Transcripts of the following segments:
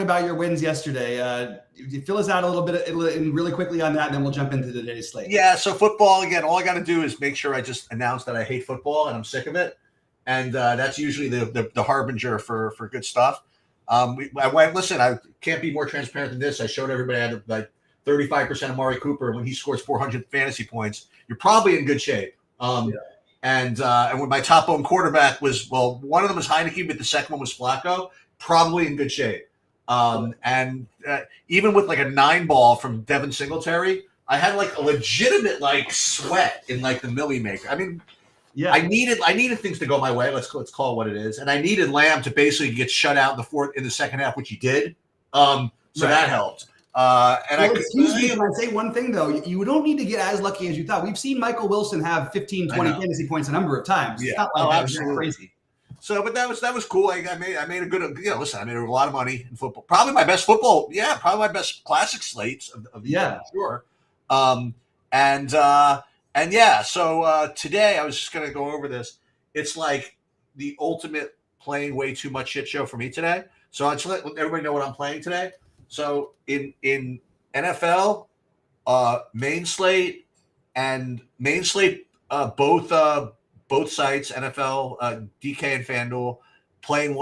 about your wins yesterday. Fill us out a little bit really quickly on that, and then we'll jump into today's slate. Yeah, so football, again, all I got to do is make sure I just announce that I hate football and I'm sick of it. And that's usually the harbinger for good stuff. I went, listen, I can't be more transparent than this. I showed everybody I had like 35% of Amari Cooper. When he scores 400 fantasy points, you're probably in good shape. And when my top owned quarterback was, well, one of them was Heineke, but the second one was Flacco, probably in good shape. And even with like a 9-ball from Devin Singletary, I had like a legitimate like sweat in like the millie maker. I mean, I needed things to go my way. Let's call it what it is. And I needed Lamb to basically get shut out in the second half, which he did. That helped. Excuse me if I say one thing, though. You don't need to get as lucky as you thought. We've seen Michael Wilson have 15, 20 fantasy points a number of times. Yeah, absolutely. Crazy. So, but that was cool. I made a good, listen, I made a lot of money in football. Probably my best football. Yeah, probably my best classic slates of the year, for sure. So today I was just going to go over this. It's like the ultimate playing way too much shit show for me today. So I'll just let everybody know what I'm playing today. So in NFL, main slate, both sites, NFL, DK and FanDuel, playing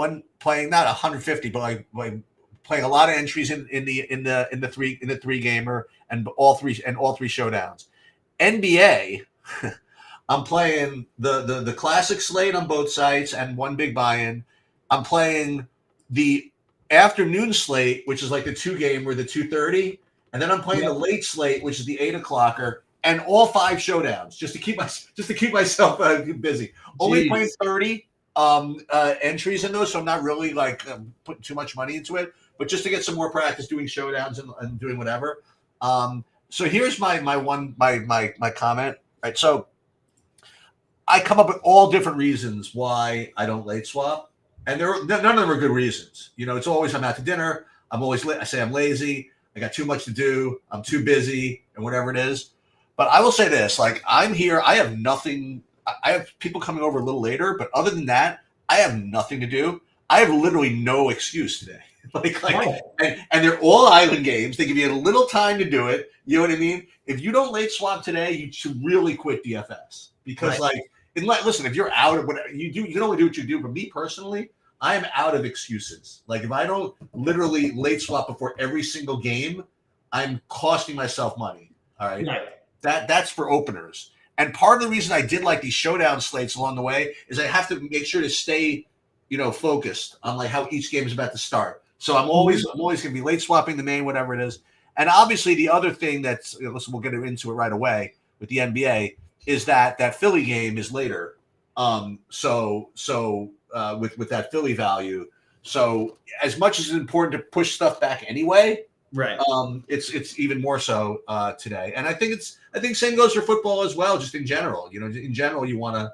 not 150, but like playing a lot of entries in the three gamer and all three showdowns. NBA, I'm playing the classic slate on both sites and one big buy-in. I'm playing the afternoon slate, which is like the 2-gamer, the 2:30, and then I'm playing the late slate, which is the 8-o'clocker. And all 5 showdowns just to keep myself busy. Only playing 30 entries in those, so I'm not really like putting too much money into it, but just to get some more practice doing showdowns and doing whatever. So here's my comment. Right, so I come up with all different reasons why I don't late swap, and none of them are good reasons. It's always I'm out to dinner. I'm always I say I'm lazy. I got too much to do. I'm too busy, and whatever it is. But I will say this, like I'm here, I have nothing. I have people coming over a little later, but other than that, I have nothing to do. I have literally no excuse today. And they're all island games. They give you a little time to do it. You know what I mean? If you don't late swap today, you should really quit DFS because listen, if you're out of whatever you do, you can only do what you do. But me personally, I am out of excuses. Like if I don't literally late swap before every single game, I'm costing myself money. All right. That's for openers. And part of the reason I did like these showdown slates along the way is I have to make sure to stay, focused on like how each game is about to start. So I'm always going to be late swapping the main, whatever it is. And obviously the other thing that's, listen, we'll get into it right away with the NBA is that Philly game is later. With that Philly value. So as much as it's important to push stuff back anyway, right. It's even more so today, and I think same goes for football as well. Just in general, in general, you want to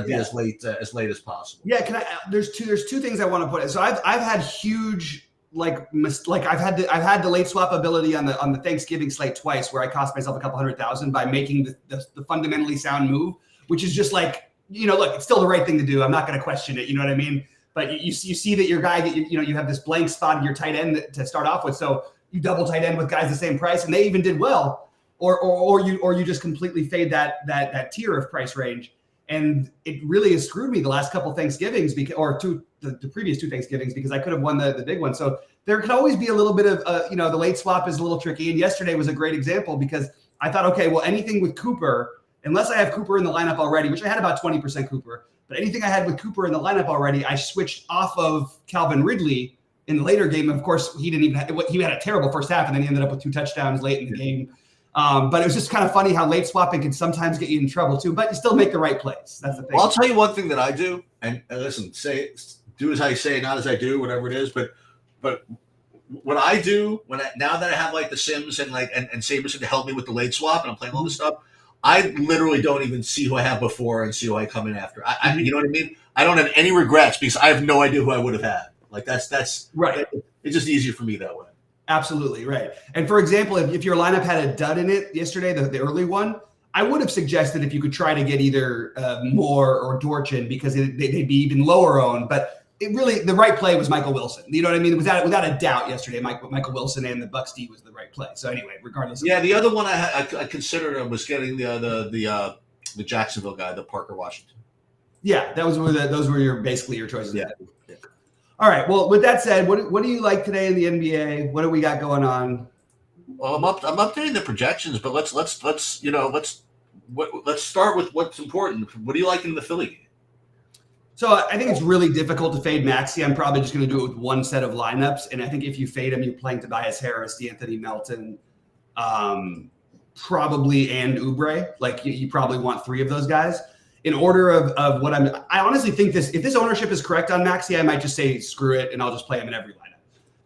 be as late as possible. Yeah, there's two things I want to put. So I've had huge I've had the late swap ability on the Thanksgiving slate twice, where I cost myself a couple $100,000 by making the fundamentally sound move, which is just like look, it's still the right thing to do. I'm not going to question it. You know what I mean? But you see that your guy, you have this blank spot in your tight end to start off with, so you double tight end with guys the same price, and they even did well, or you just completely fade that tier of price range, and it really has screwed me the last couple Thanksgivings the previous 2 Thanksgivings because I could have won the big one. So there can always be a little bit of the late swap is a little tricky, and yesterday was a great example because I thought, okay, well anything with Cooper, unless I have Cooper in the lineup already, which I had about 20% Cooper, but anything I had with Cooper in the lineup already, I switched off of Calvin Ridley. In the later game, of course, he had a terrible first half, and then he ended up with 2 touchdowns late in the game. But it was just kind of funny how late swapping can sometimes get you in trouble too, but you still make the right plays. That's the thing. Well, I'll tell you one thing that I do, and listen, do as I say, not as I do, whatever it is. But what I do now that I have like the Sims and Saberson to help me with the late swap, and I'm playing all this stuff, I literally don't even see who I have before and see who I come in after. You know what I mean? I don't have any regrets because I have no idea who I would have had. Like that's right. It's just easier for me that way. Absolutely right. And for example, if your lineup had a dud in it yesterday, the early one, I would have suggested if you could try to get either Moore or Dorchin because they'd be even lower owned. But it really the right play was Michael Wilson. You know what I mean? Without a doubt, yesterday, Michael Wilson and the Bucks D was the right play. So anyway, regardless. Yeah, the other one I considered was getting the Jacksonville guy, the Parker Washington. Yeah, those were basically your choices. Yeah. All right. Well, with that said, what do you like today in the NBA? What do we got going on? Well, I'm updating the projections, but let's start with what's important. What do you like in the Philly game? So I think it's really difficult to fade Maxey. I'm probably just going to do it with one set of lineups, and I think if you fade him, you're playing Tobias Harris, DeAnthony Melton, probably and Oubre. Like you probably want three of those guys. In order of what I honestly think if this ownership is correct on Maxey, I might just say screw it and I'll just play him in every lineup.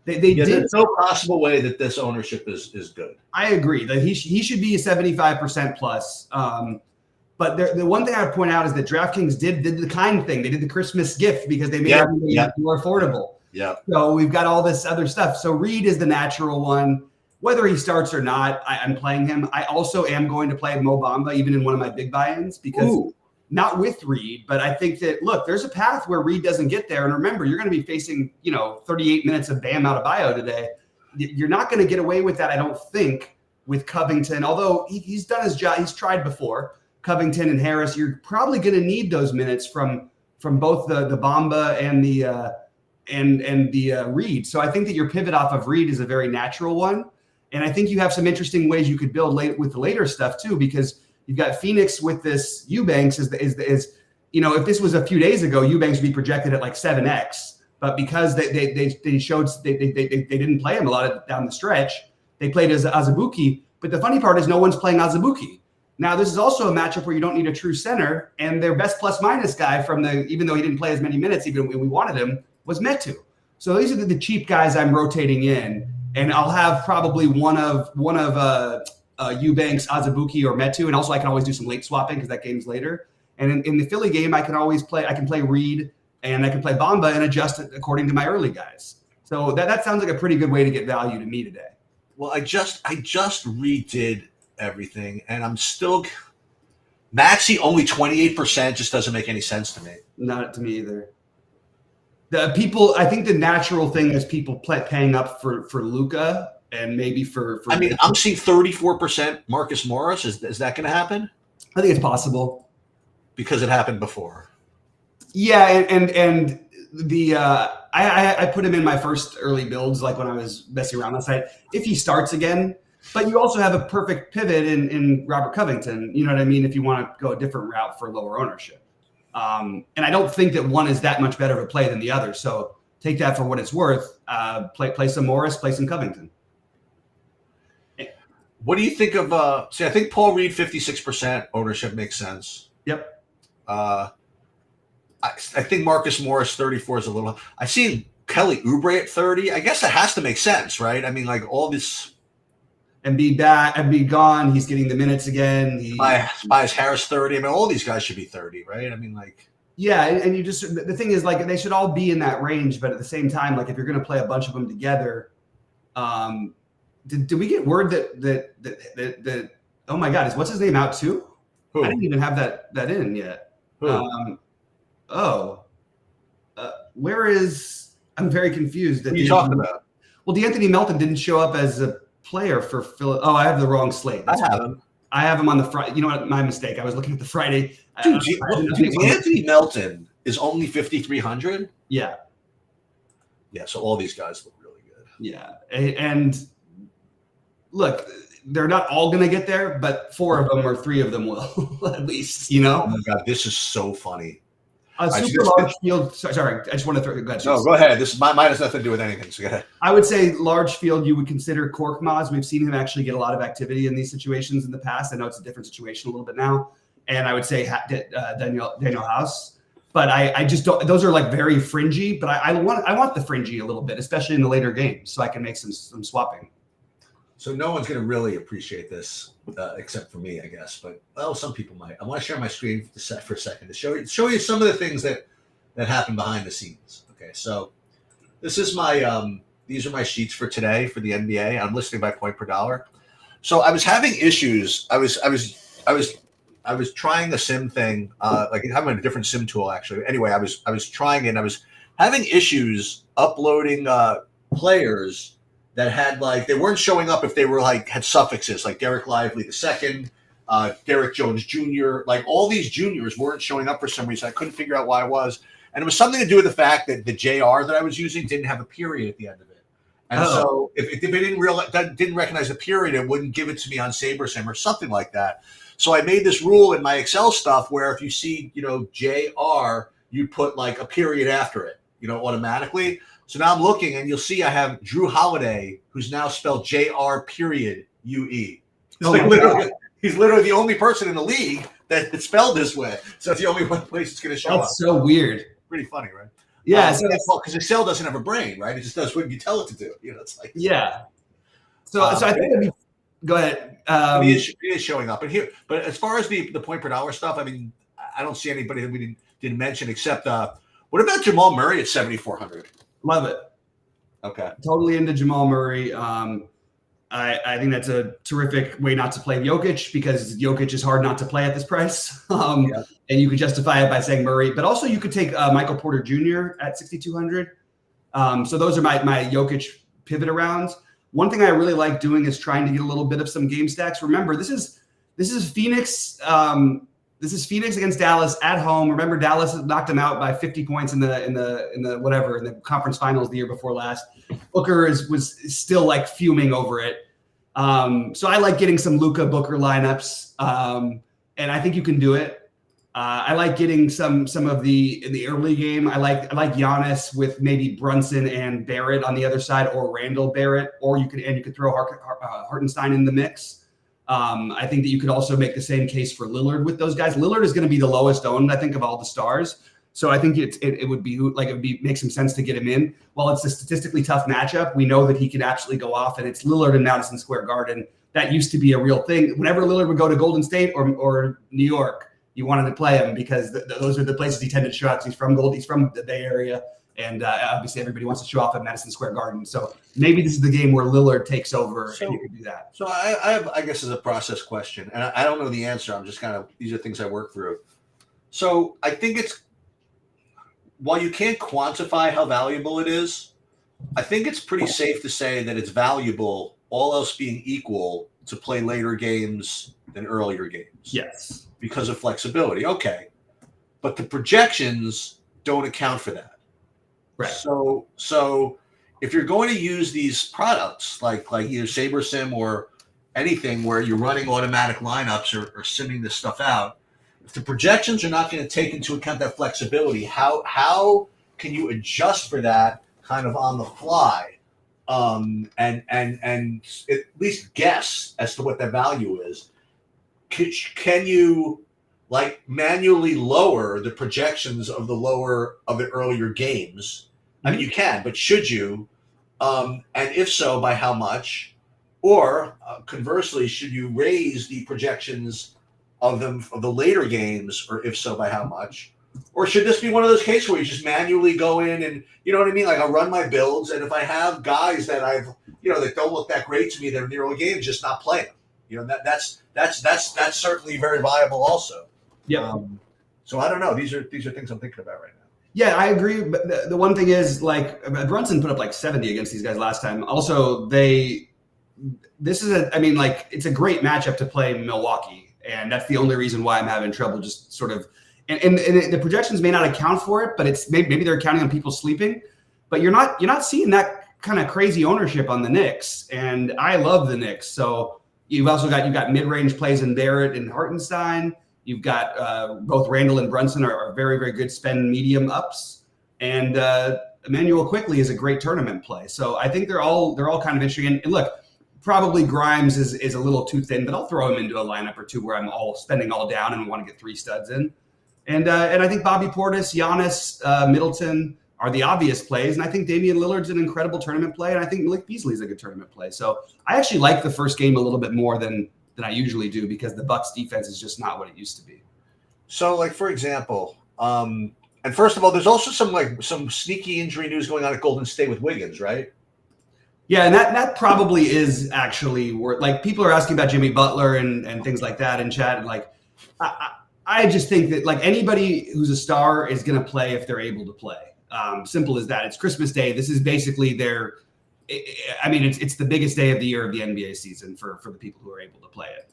There's no possible way that this ownership is good. I agree that he should be 75% plus. But the one thing I would point out is that DraftKings did the kind thing. They did the Christmas gift because they made everything more affordable. Yeah. So we've got all this other stuff. So Reed is the natural one. Whether he starts or not, I'm playing him. I also am going to play Mo Bamba even in one of my big buy-ins because not with Reed, but I think that, look, there's a path where Reed doesn't get there. And remember, you're going to be facing, 38 minutes of Bam out of bio today. You're not going to get away with that, I don't think, with Covington. Although he's done his job. He's tried before. Covington and Harris, you're probably going to need those minutes from both the Bamba and the Reed. So I think that your pivot off of Reed is a very natural one. And I think you have some interesting ways you could build with the later stuff too, because you've got Phoenix with this Eubanks is if this was a few days ago, Eubanks would be projected at like 7x, but because they showed they didn't play him a lot down the stretch, they played as Azubuike. But the funny part is no one's playing Azubuike. Now this is also a matchup where you don't need a true center, and their best plus minus guy even though he didn't play as many minutes, even when we wanted him, was Metu. So these are the cheap guys I'm rotating in, and I'll have probably one of Eubanks, Azubuike, or Metu, and also I can always do some late swapping because that game's later. And in the Philly game, I can play Reed and I can play Bamba and adjust it according to my early guys. So that sounds like a pretty good way to get value to me today. Well, I just redid everything, and I'm still Maxey only 28% just doesn't make any sense to me. Not to me either. I think the natural thing is people paying up for Luka. And maybe for I'm seeing 34% Marcus Morris. Is that going to happen? I think it's possible because it happened before. Yeah, and the I put him in my first early builds, like when I was messing around last night. If he starts again, but you also have a perfect pivot in Robert Covington. You know what I mean? If you want to go a different route for lower ownership, and I don't think that one is that much better of a play than the other. So take that for what it's worth. Play some Morris, play some Covington. What do you think of I think Paul Reed 56% ownership makes sense. Yep. I think Marcus Morris 34 is a little. I see Kelly Oubre at 30. I guess that has to make sense, right? I mean, like all this and be back and be gone. He's getting the minutes again. Tobias Harris 30. I mean, all these guys should be 30, right? I mean, like yeah, and you just the thing is like they should all be in that range, but at the same time, like if you're going to play a bunch of them together, Did we get word that oh my God, what's his name out too? Who? I didn't even have that in yet. Who? Where is? I'm very confused. What are you talking about? Well, DeAnthony Melton didn't show up as a player for Philly. Oh, I have the wrong slate. I have him. I have him on the Friday. You know what? My mistake. I was looking at the Friday. Dude, DeAnthony Melton is only 5,300. Yeah. Yeah. So all these guys look really good. Yeah, and look, they're not all going to get there, but 4 of them or 3 of them will at least, Oh my God, this is so funny. Super large field. Sorry, I just want to throw. Go ahead. Mine has nothing to do with anything. So go ahead. I would say large field. You would consider Korkmaz. We've seen him actually get a lot of activity in these situations in the past. I know it's a different situation a little bit now, and I would say Daniel House. But I just don't. Those are like very fringy. But I want the fringy a little bit, especially in the later games, so I can make some swapping. So no one's going to really appreciate this except for me, I guess. But some people might. I want to share my screen for a second to show you some of the things that happen behind the scenes. Okay, so this is my these are my sheets for today for the NBA. I'm listing by point per dollar. So I was having issues. I was trying the sim thing. Like I'm in a different sim tool actually. Anyway, I was trying it. And I was having issues uploading players that had like they weren't showing up if they were like had suffixes like Derek Lively II, Derek Jones Jr. Like all these juniors weren't showing up for some reason. I couldn't figure out why it was, and it was something to do with the fact that the JR that I was using didn't have a period at the end of it. And so if it didn't recognize the period, it wouldn't give it to me on SaberSim or something like that. So I made this rule in my Excel stuff where if you see, JR, you put like a period after it, automatically. So now I'm looking and you'll see I have Drew Holiday, who's now spelled JR period UE. He's literally the only person in the league that it's spelled this way. So it's the only one place it's going to show up. That's so weird. Pretty funny, right? Yeah, because Excel doesn't have a brain, right? It just does what you tell it to do. It's like So I think go ahead. It is showing up, but as far as the point per dollar stuff, I mean, I don't see anybody that we didn't mention except what about Jamal Murray at 7,400? Love it. Okay, totally into Jamal Murray. I think that's a terrific way not to play Jokic because Jokic is hard not to play at this price. And you could justify it by saying Murray, but also you could take Michael Porter Jr. at 6,200. So those are my Jokic pivot arounds. One thing I really like doing is trying to get a little bit of some game stacks. Remember, this is Phoenix. This is Phoenix against Dallas at home. Remember, Dallas knocked them out by 50 points in the conference finals the year before last. Booker was still like fuming over it. So I like getting some Luka Booker lineups, and I think you can do it. I like getting some of the in the early game. I like Giannis with maybe Brunson and Barrett on the other side, or Randall Barrett, or you could throw Hartenstein in the mix. I think that you could also make the same case for Lillard with those guys. Lillard is going to be the lowest owned, I think, of all the stars. So I think it would make some sense to get him in. While it's a statistically tough matchup, we know that he can absolutely go off, and it's Lillard in Madison Square Garden. That used to be a real thing. Whenever Lillard would go to Golden State or New York, you wanted to play him because those are the places he tended to show out. He's from the Bay Area, and obviously everybody wants to show off at Madison Square Garden. So maybe this is the game where Lillard takes over, and you can do that. So I guess, is a process question, and I don't know the answer. I'm just these are things I work through. So I think while you can't quantify how valuable it is, I think it's pretty safe to say that it's valuable, all else being equal, to play later games than earlier games. Yes. Because of flexibility. Okay. But the projections don't account for that. Right. So if you're going to use these products like either SaberSim or anything where you're running automatic lineups or simming this stuff out, if the projections are not going to take into account that flexibility, how can you adjust for that kind of on the fly, and at least guess as to what that value is? Can you like manually lower the projections of the earlier games? I mean, you can, but should you? And if so, by how much? Or conversely, should you raise the projections of the later games, or if so, by how much? Or should this be one of those cases where you just manually go in and, you know what I mean? Like, I'll run my builds, and if I have guys that that don't look that great to me, that are in the early game, just not play them. That's certainly very viable also. Yeah. So I don't know. These are things I'm thinking about right now. Yeah, I agree. But the one thing is, like, Brunson put up like 70 against these guys last time. Also, it's a great matchup to play Milwaukee. And that's the only reason why I'm having trouble just sort of and the projections may not account for it, but it's maybe they're counting on people sleeping. But you're not seeing that kind of crazy ownership on the Knicks. And I love the Knicks. So you've got mid-range plays in Barrett and Hartenstein. You've got both Randall and Brunson are very, very good spend medium ups. And Emmanuel Quickley is a great tournament play. So I think they're all kind of interesting. And look, probably Grimes is a little too thin, but I'll throw him into a lineup or two where I'm spending all down and want to get 3 studs in. And I think Bobby Portis, Giannis, Middleton are the obvious plays. And I think Damian Lillard's an incredible tournament play. And I think Malik Beasley's a good tournament play. So I actually like the first game a little bit more than I usually do because the Bucks defense is just not what it used to be. So, like, for example, and first of all, there's also some sneaky injury news going on at Golden State with Wiggins, right? Yeah, and that probably is actually where, like, people are asking about Jimmy Butler and things like that in chat. And, like, I just think that, like, anybody who's a star is going to play if they're able to play. Simple as that. It's Christmas Day. This is basically their. I mean, it's the biggest day of the year of the NBA season for the people who are able to play it.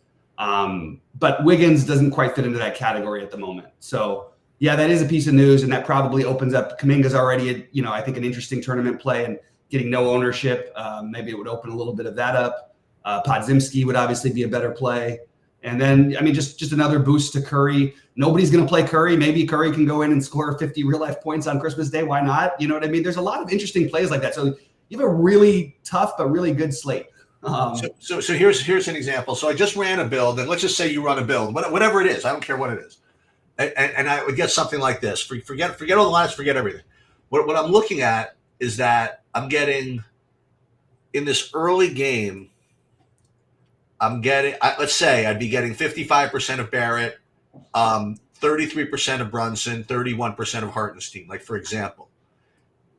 But Wiggins doesn't quite fit into that category at the moment. So yeah, that is a piece of news, and that probably opens up. Kuminga's already, I think an interesting tournament play, and getting no ownership. Maybe it would open a little bit of that up. Podziemski would obviously be a better play. And then, I mean, just another boost to Curry. Nobody's going to play Curry. Maybe Curry can go in and score 50 real life points on Christmas Day. Why not? You know what I mean? There's a lot of interesting plays like that. So you have a really tough but really good slate. So here's an example. So I just ran a build, and let's just say you run a build, whatever it is. I don't care what it is, and I would get something like this. Forget all the lines, forget everything. What I'm looking at is that I'm getting in this early game. Let's say I'd be getting 55% of Barrett, 33% of Brunson, 31% of Hartenstein. Like, for example,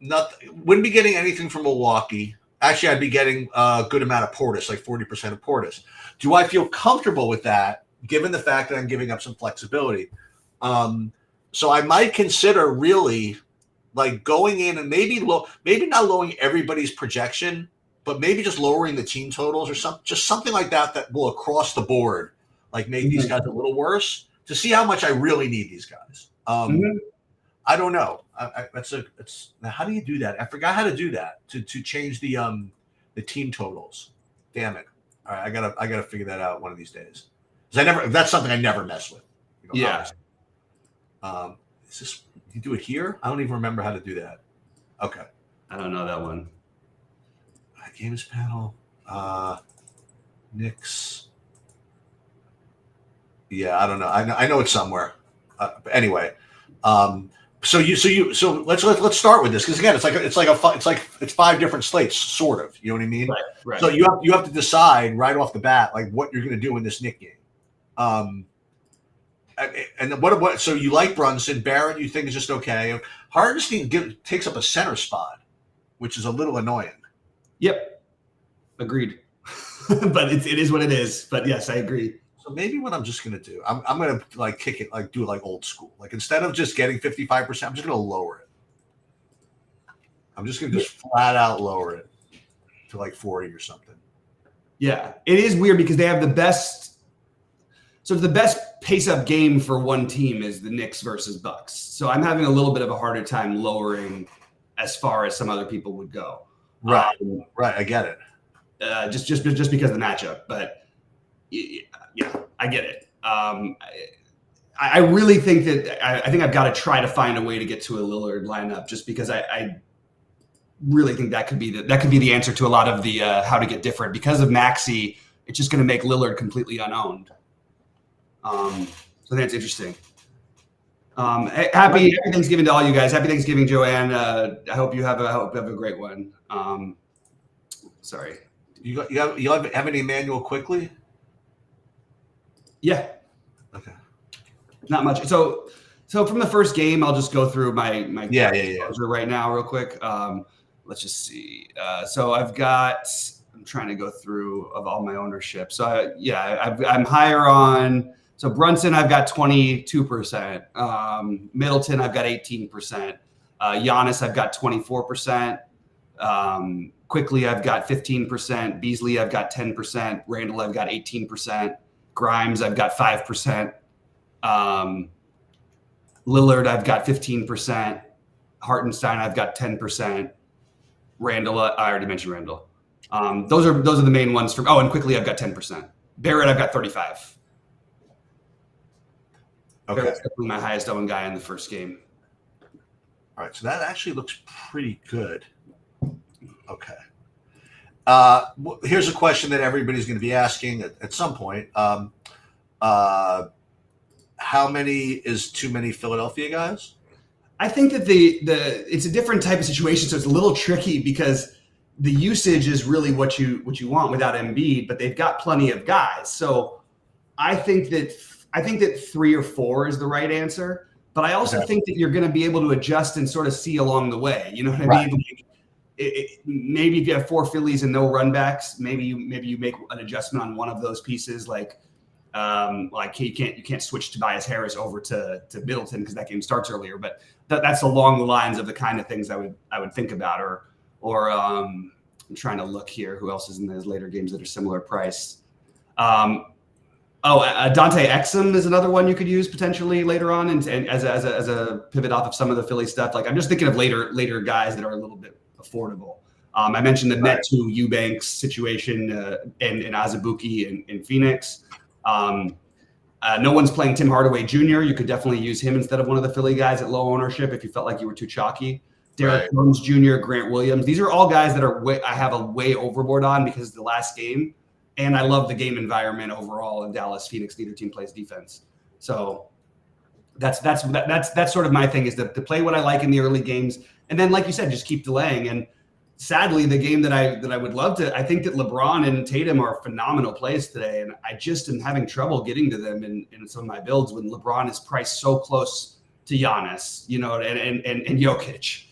wouldn't be getting anything from Milwaukee. Actually, I'd be getting a good amount of Portis, like 40% of Portis. Do I feel comfortable with that, given the fact that I'm giving up some flexibility? So I might consider really like going in and maybe not lowering everybody's projection, but maybe just lowering the team totals or something like that will across the board like make these guys a little worse to see how much I really need these guys. I don't know. Now, how do you do that? I forgot how to do that to change the team totals. Damn it! All right, I gotta figure that out one of these days. Because that's something I never mess with. Yeah. Is this you do it here? I don't even remember how to do that. Okay. I don't know that one. Games panel. Knicks. Yeah, I don't know. I know it's somewhere. But anyway. So let's start with this, because again it's 5 different slates, sort of. You know what I mean? Right. So you have to decide right off the bat like what you're going to do in this Knick game. And what? So you like Brunson, Barrett? You think is just okay. Hartenstein takes up a center spot, which is a little annoying. Yep, agreed. But it is what it is. But yes, I agree. So maybe what I'm just gonna do, I'm gonna like kick it, like do it like old school. Like instead of just getting 55%, I'm just gonna lower it. I'm just gonna flat out lower it to like 40 or something. Yeah, it is weird because they have the best. So the best pace-up game for one team is the Knicks versus Bucks. So I'm having a little bit of a harder time lowering as far as some other people would go. Right. I get it. Just because of the matchup, but yeah, I get it. I really think that I think I've got to try to find a way to get to a Lillard lineup, just because I really think that could be the answer to a lot of the how to get different. Because of Maxey, it's just going to make Lillard completely unowned. So that's interesting. Happy Thanksgiving to all you guys. Happy Thanksgiving, Joanne. I hope you have a great one. Sorry. You have any Emmanuel quickly? Yeah. Okay. Not much. So from the first game, I'll just go through my right now real quick. Let's just see. So I'm trying to go through of all my ownership. So I'm higher on. So Brunson, I've got 22%. Middleton, I've got 18%. Giannis, I've got 24%. Quickly, I've got 15%. Beasley, I've got 10%. Randall, I've got 18%. Grimes, I've got 5%. Lillard, I've got 15%. Hartenstein, I've got 10%. Randall, I already mentioned Randall. Those are the main ones. And quickly, I've got 10%. Barrett, I've got 35%. Okay. Barrett's definitely my highest owned guy in the first game. All right, so that actually looks pretty good. Okay. Here's a question that everybody's going to be asking at some point. How many is too many Philadelphia guys? I think that it's a different type of situation, so it's a little tricky because the usage is really what you want without Embiid, but they've got plenty of guys. So I think that 3 or 4 is the right answer, but I also think that you're going to be able to adjust and sort of see along the way. You know what I mean? Maybe if you have 4 Phillies and no run backs, maybe you make an adjustment on one of those pieces. Like Like you can't switch Tobias Harris over to Middleton because that game starts earlier. But that's along the lines of the kind of things I would think about. Or I'm trying to look here. Who else is in those later games that are similar price? Dante Exum is another one you could use potentially later on, and as a pivot off of some of the Philly stuff. Like I'm just thinking of later guys that are a little bit affordable. I mentioned the Metu Eubanks situation and Azubuike in Phoenix. No one's playing Tim Hardaway Jr. You could definitely use him instead of one of the Philly guys at low ownership if you felt like you were too chalky. Derek Jones Jr., Grant Williams. These are all guys that I have a way overboard on because of the last game. And I love the game environment overall in Dallas. Phoenix, neither team plays defense. So that's sort of my thing, is to play what I like in the early games. And then, like you said, just keep delaying. And sadly, the game that I would love to, I think that LeBron and Tatum are phenomenal plays today. And I just am having trouble getting to them in some of my builds when LeBron is priced so close to Giannis, and Jokic.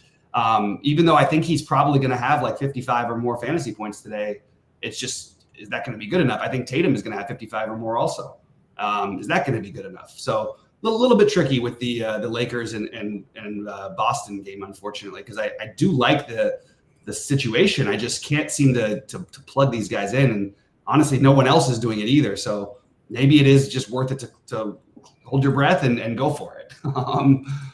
Even though I think he's probably going to have like 55 or more fantasy points today, it's just, is that going to be good enough? I think Tatum is going to have 55 or more also. Is that going to be good enough? So a little bit tricky with the Lakers and Boston game, unfortunately, because I do like the situation. I just can't seem to plug these guys in. And honestly, no one else is doing it either. So maybe it is just worth it to hold your breath and go for it.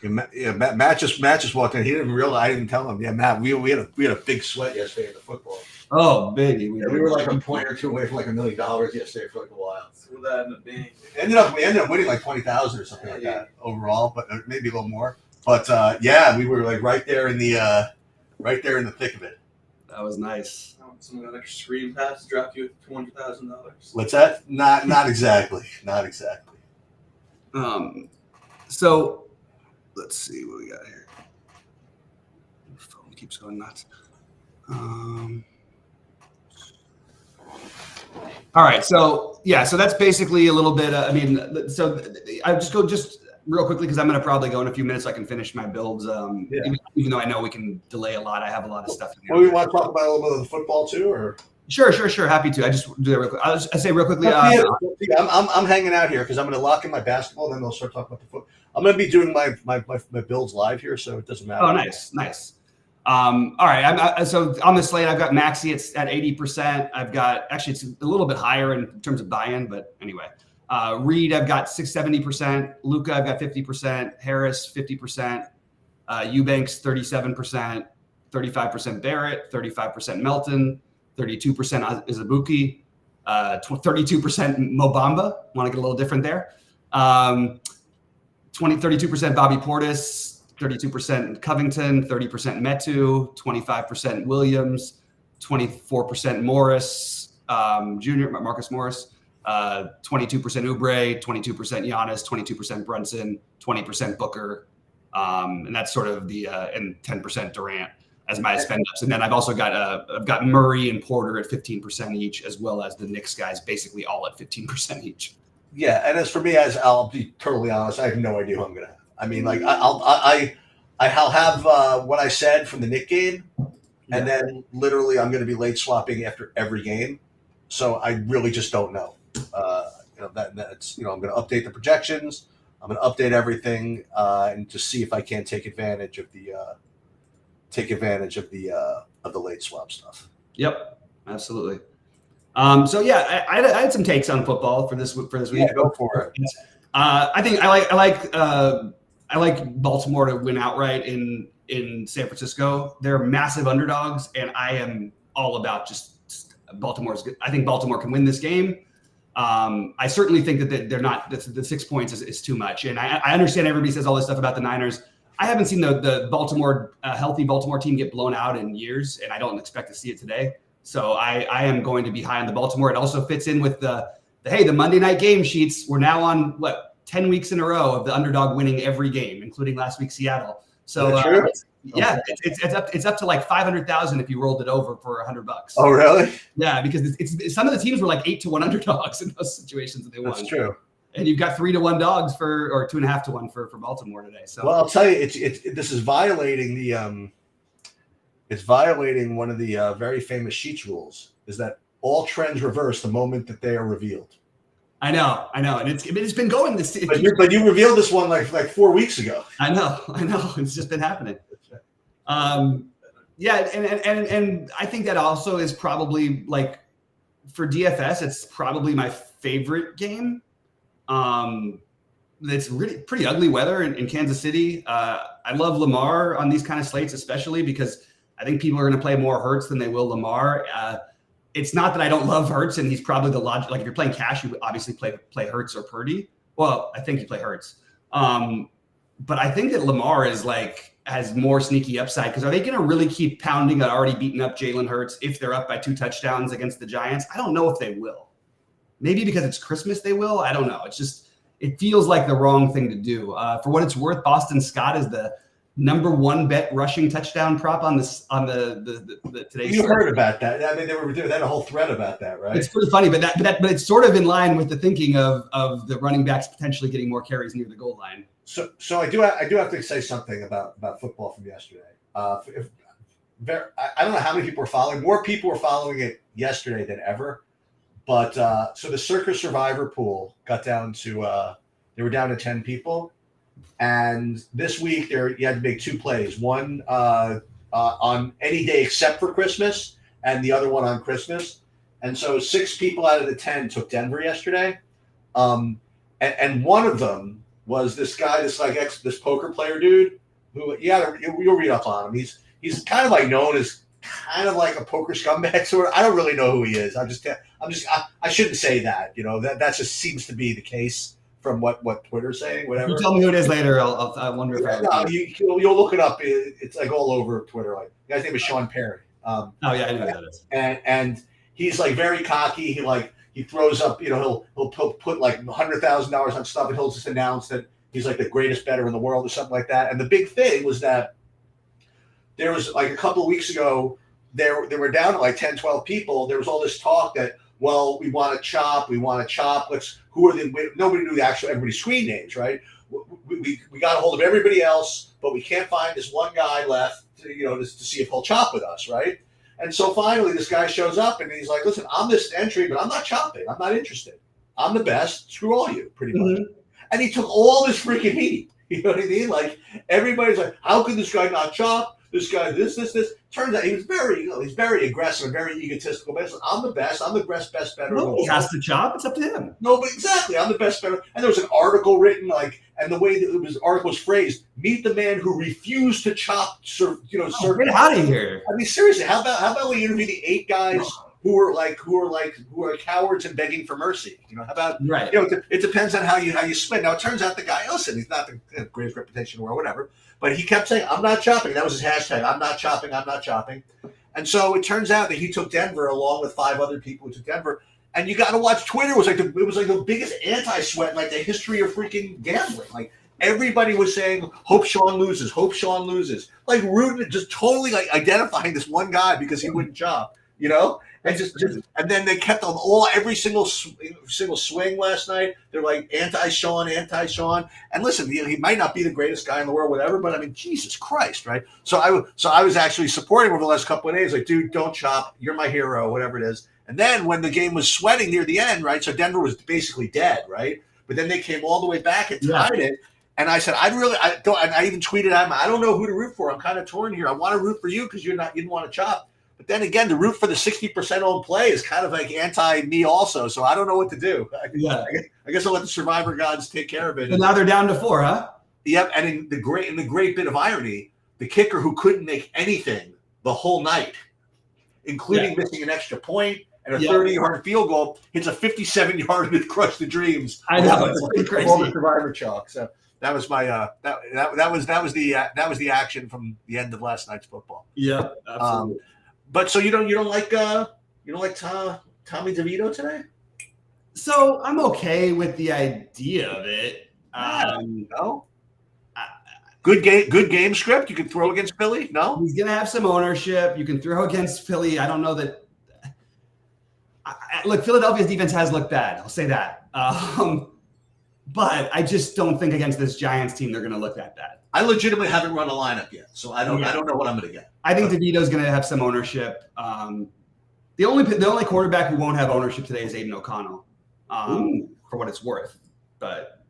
Matt just walked in. He didn't realize. I didn't tell him. Yeah, Matt, we had a big sweat yesterday in the football. Oh, baby. We were like a point or two away from like $1 million yesterday for like a while. So that ended up being. We ended up winning like 20,000 or something like that overall, but maybe a little more. But we were like right there in the thick of it. That was nice. Some of that extra screen pass dropped you $200,000. What's that? Not exactly. Not exactly. So let's see what we got here. The phone keeps going nuts. All right, so that's basically a little bit. I just real quickly because I'm going to probably go in a few minutes so I can finish my builds. Even though I know we can delay a lot, I have a lot of stuff in here. Well, we want to talk about a little bit of the football too, or sure, happy to. I just do that real quick. I'll say real quickly. I'm hanging out here because I'm going to lock in my basketball, and then we'll start talking about the football. I'm going to be doing my builds live here, so it doesn't matter. Oh, nice. All right. So on the slate, I've got Maxey at 80%. I've got, actually, it's a little bit higher in terms of buy-in, but anyway. Reed, I've got 70%. Luka, I've got 50%. Harris, 50%. Eubanks, 37%. 35% Barrett. 35% Melton. 32% Azubuike. 32% Mobamba. Want to get a little different there. 32% Bobby Portis. 32% Covington, 30% Metu, 25% Williams, 24% Morris, Marcus Morris, 22% Oubre, 22% Giannis, 22% Brunson, 20% Booker, and that's sort of and 10% Durant as my spend ups. And then I've also got Murray and Porter at 15% each, as well as the Knicks guys basically all at 15% each. Yeah, and as for me, as I'll be totally honest, I have no idea who I'm gonna have. I mean, like I'll have what I said from the Knick game, and then literally I'm going to be late swapping after every game, so I really just don't know. That's I'm going to update the projections. I'm going to update everything and just see if I can take advantage of the late swap stuff. Yep, absolutely. I had some takes on football for this week. Yeah, go for it. I think I like Baltimore to win outright in San Francisco. They're massive underdogs, and I am all about just Baltimore's good. I think Baltimore can win this game. I certainly think that they're not. The 6 points is too much, and I understand everybody says all this stuff about the Niners. I haven't seen the Baltimore healthy Baltimore team get blown out in years, and I don't expect to see it today. So I am going to be high on the Baltimore. It also fits in with the Monday night game sheets. We're now on 10 weeks in a row of the underdog winning every game, including last week Seattle. So it's up to like 500,000 if you rolled it over for $100. Oh, really? Yeah, because it's some of the teams were like 8-1 underdogs in those situations that they won. That's true. And you've got 3-1 dogs or 2.5-1 for Baltimore today. So well, I'll tell you, this is violating it's violating one of the very famous Sheets rules, is that all trends reverse the moment that they are revealed. I know, and it's been going this. But you revealed this one like 4 weeks ago. I know. It's just been happening. Yeah, and I think that also is probably like for DFS, it's probably my favorite game. It's really pretty ugly weather in Kansas City. I love Lamar on these kind of slates, especially because I think people are going to play more Hurts than they will Lamar. It's not that I don't love Hurts, and he's probably the logic. Like if you're playing cash, you obviously play Hurts or Purdy. Well, I think you play Hurts. But I think that Lamar has more sneaky upside because are they going to really keep pounding an already beaten up Jalen Hurts if they're up by 2 touchdowns against the Giants? I don't know if they will. Maybe because it's Christmas they will. I don't know. It feels like the wrong thing to do. For what it's worth, Boston Scott is the number 1 bet rushing touchdown prop on the today's. You heard about that? I mean, they had a whole thread about that, right? It's pretty funny, but it's sort of in line with the thinking of the running backs potentially getting more carries near the goal line. So I do have to say something about football from yesterday. I don't know how many people are following. More people were following it yesterday than ever. But so the Circus Survivor pool got down to they were down to 10 people, and this week you had to make 2 plays. One on any day except for Christmas, and the other one on Christmas. And so 6 people out of the 10 took Denver yesterday, and one of them was this guy, this poker player dude who you'll read up on him. He's kind of like known as kind of like a poker scumbag sort of. I don't really know who he is. I shouldn't say that. That just seems to be the case from what Twitter's saying. Whatever. You tell me who it is later. I wonder if you'll look it up. It's like all over Twitter. Like the guy's name is Sean Perry. Yeah, I know who that is. And he's like very cocky. He throws up. He'll put like $100,000 on stuff, and he'll just announce that he's like the greatest bettor in the world or something like that. And the big thing was that there was like a couple of weeks ago, they were down to like 10, 12 people. There was all this talk that, well, we want to chop. Nobody knew everybody's screen names, right? We got a hold of everybody else, but we can't find this one guy left to see if he'll chop with us, right? And so finally this guy shows up and he's like, listen, I'm this entry, but I'm not chopping. I'm not interested. I'm the best. Screw all you, pretty much. Mm-hmm. And he took all this freaking heat. You know what I mean? Like everybody's like, how could this guy not chop? This guy, this. Turns out he was he's very aggressive and very egotistical. But I'm the best. I'm the best bettor. Nobody has to chop. It's up to him. No, but exactly. I'm the best bettor. And there was an article written and the way that the article was phrased, meet the man who refused to chop. Get out of here. I mean, seriously, how about we interview the 8 guys who are cowards and begging for mercy? How about right? It depends on how you spin. Now it turns out the guy, listen, he's not the greatest reputation or whatever. But he kept saying, I'm not chopping. That was his hashtag. I'm not chopping. And so it turns out that he took Denver along with 5 other people who took Denver. And you got to watch Twitter. It was like the biggest anti-sweat in like the history of freaking gambling. Like everybody was saying, hope Sean loses. Like rooting, just totally like identifying this one guy because he wouldn't chop, and then they kept on every single swing last night. They're like anti-Sean. And listen, he might not be the greatest guy in the world, whatever. But I mean, Jesus Christ, right? So I was actually supporting him over the last couple of days. Like, dude, don't chop. You're my hero, whatever it is. And then when the game was sweating near the end, right? So Denver was basically dead, right? But then they came all the way back and tied it. And I said, I even tweeted at him, I don't know who to root for. I'm kind of torn here. I want to root for you because you didn't want to chop. But then again, to root for the 60% owned play is kind of like anti-me also. So I don't know what to do. I guess I'll let the Survivor gods take care of it. And now they're down to 4, huh? Yep. And in the great bit of irony, the kicker who couldn't make anything the whole night, including missing an extra point and a 30-yard field goal, hits a 57-yard to crush the dreams. I know, it's pretty crazy. All the Survivor chalk. So that was my that was the action from the end of last night's football. Yeah, absolutely. But so you don't like Tommy DeVito today? So I'm okay with the idea of it. No. Good game script. You can throw against Philly. No, he's gonna have some ownership. You can throw against Philly. I don't know that. Look, Philadelphia's defense has looked bad. I'll say that. But I just don't think against this Giants team they're going to look that bad. I legitimately haven't run a lineup yet, so I don't know what I'm going to get. I think DeVito's going to have some ownership. The only quarterback who won't have ownership today is Aiden O'Connell. for what it's worth. But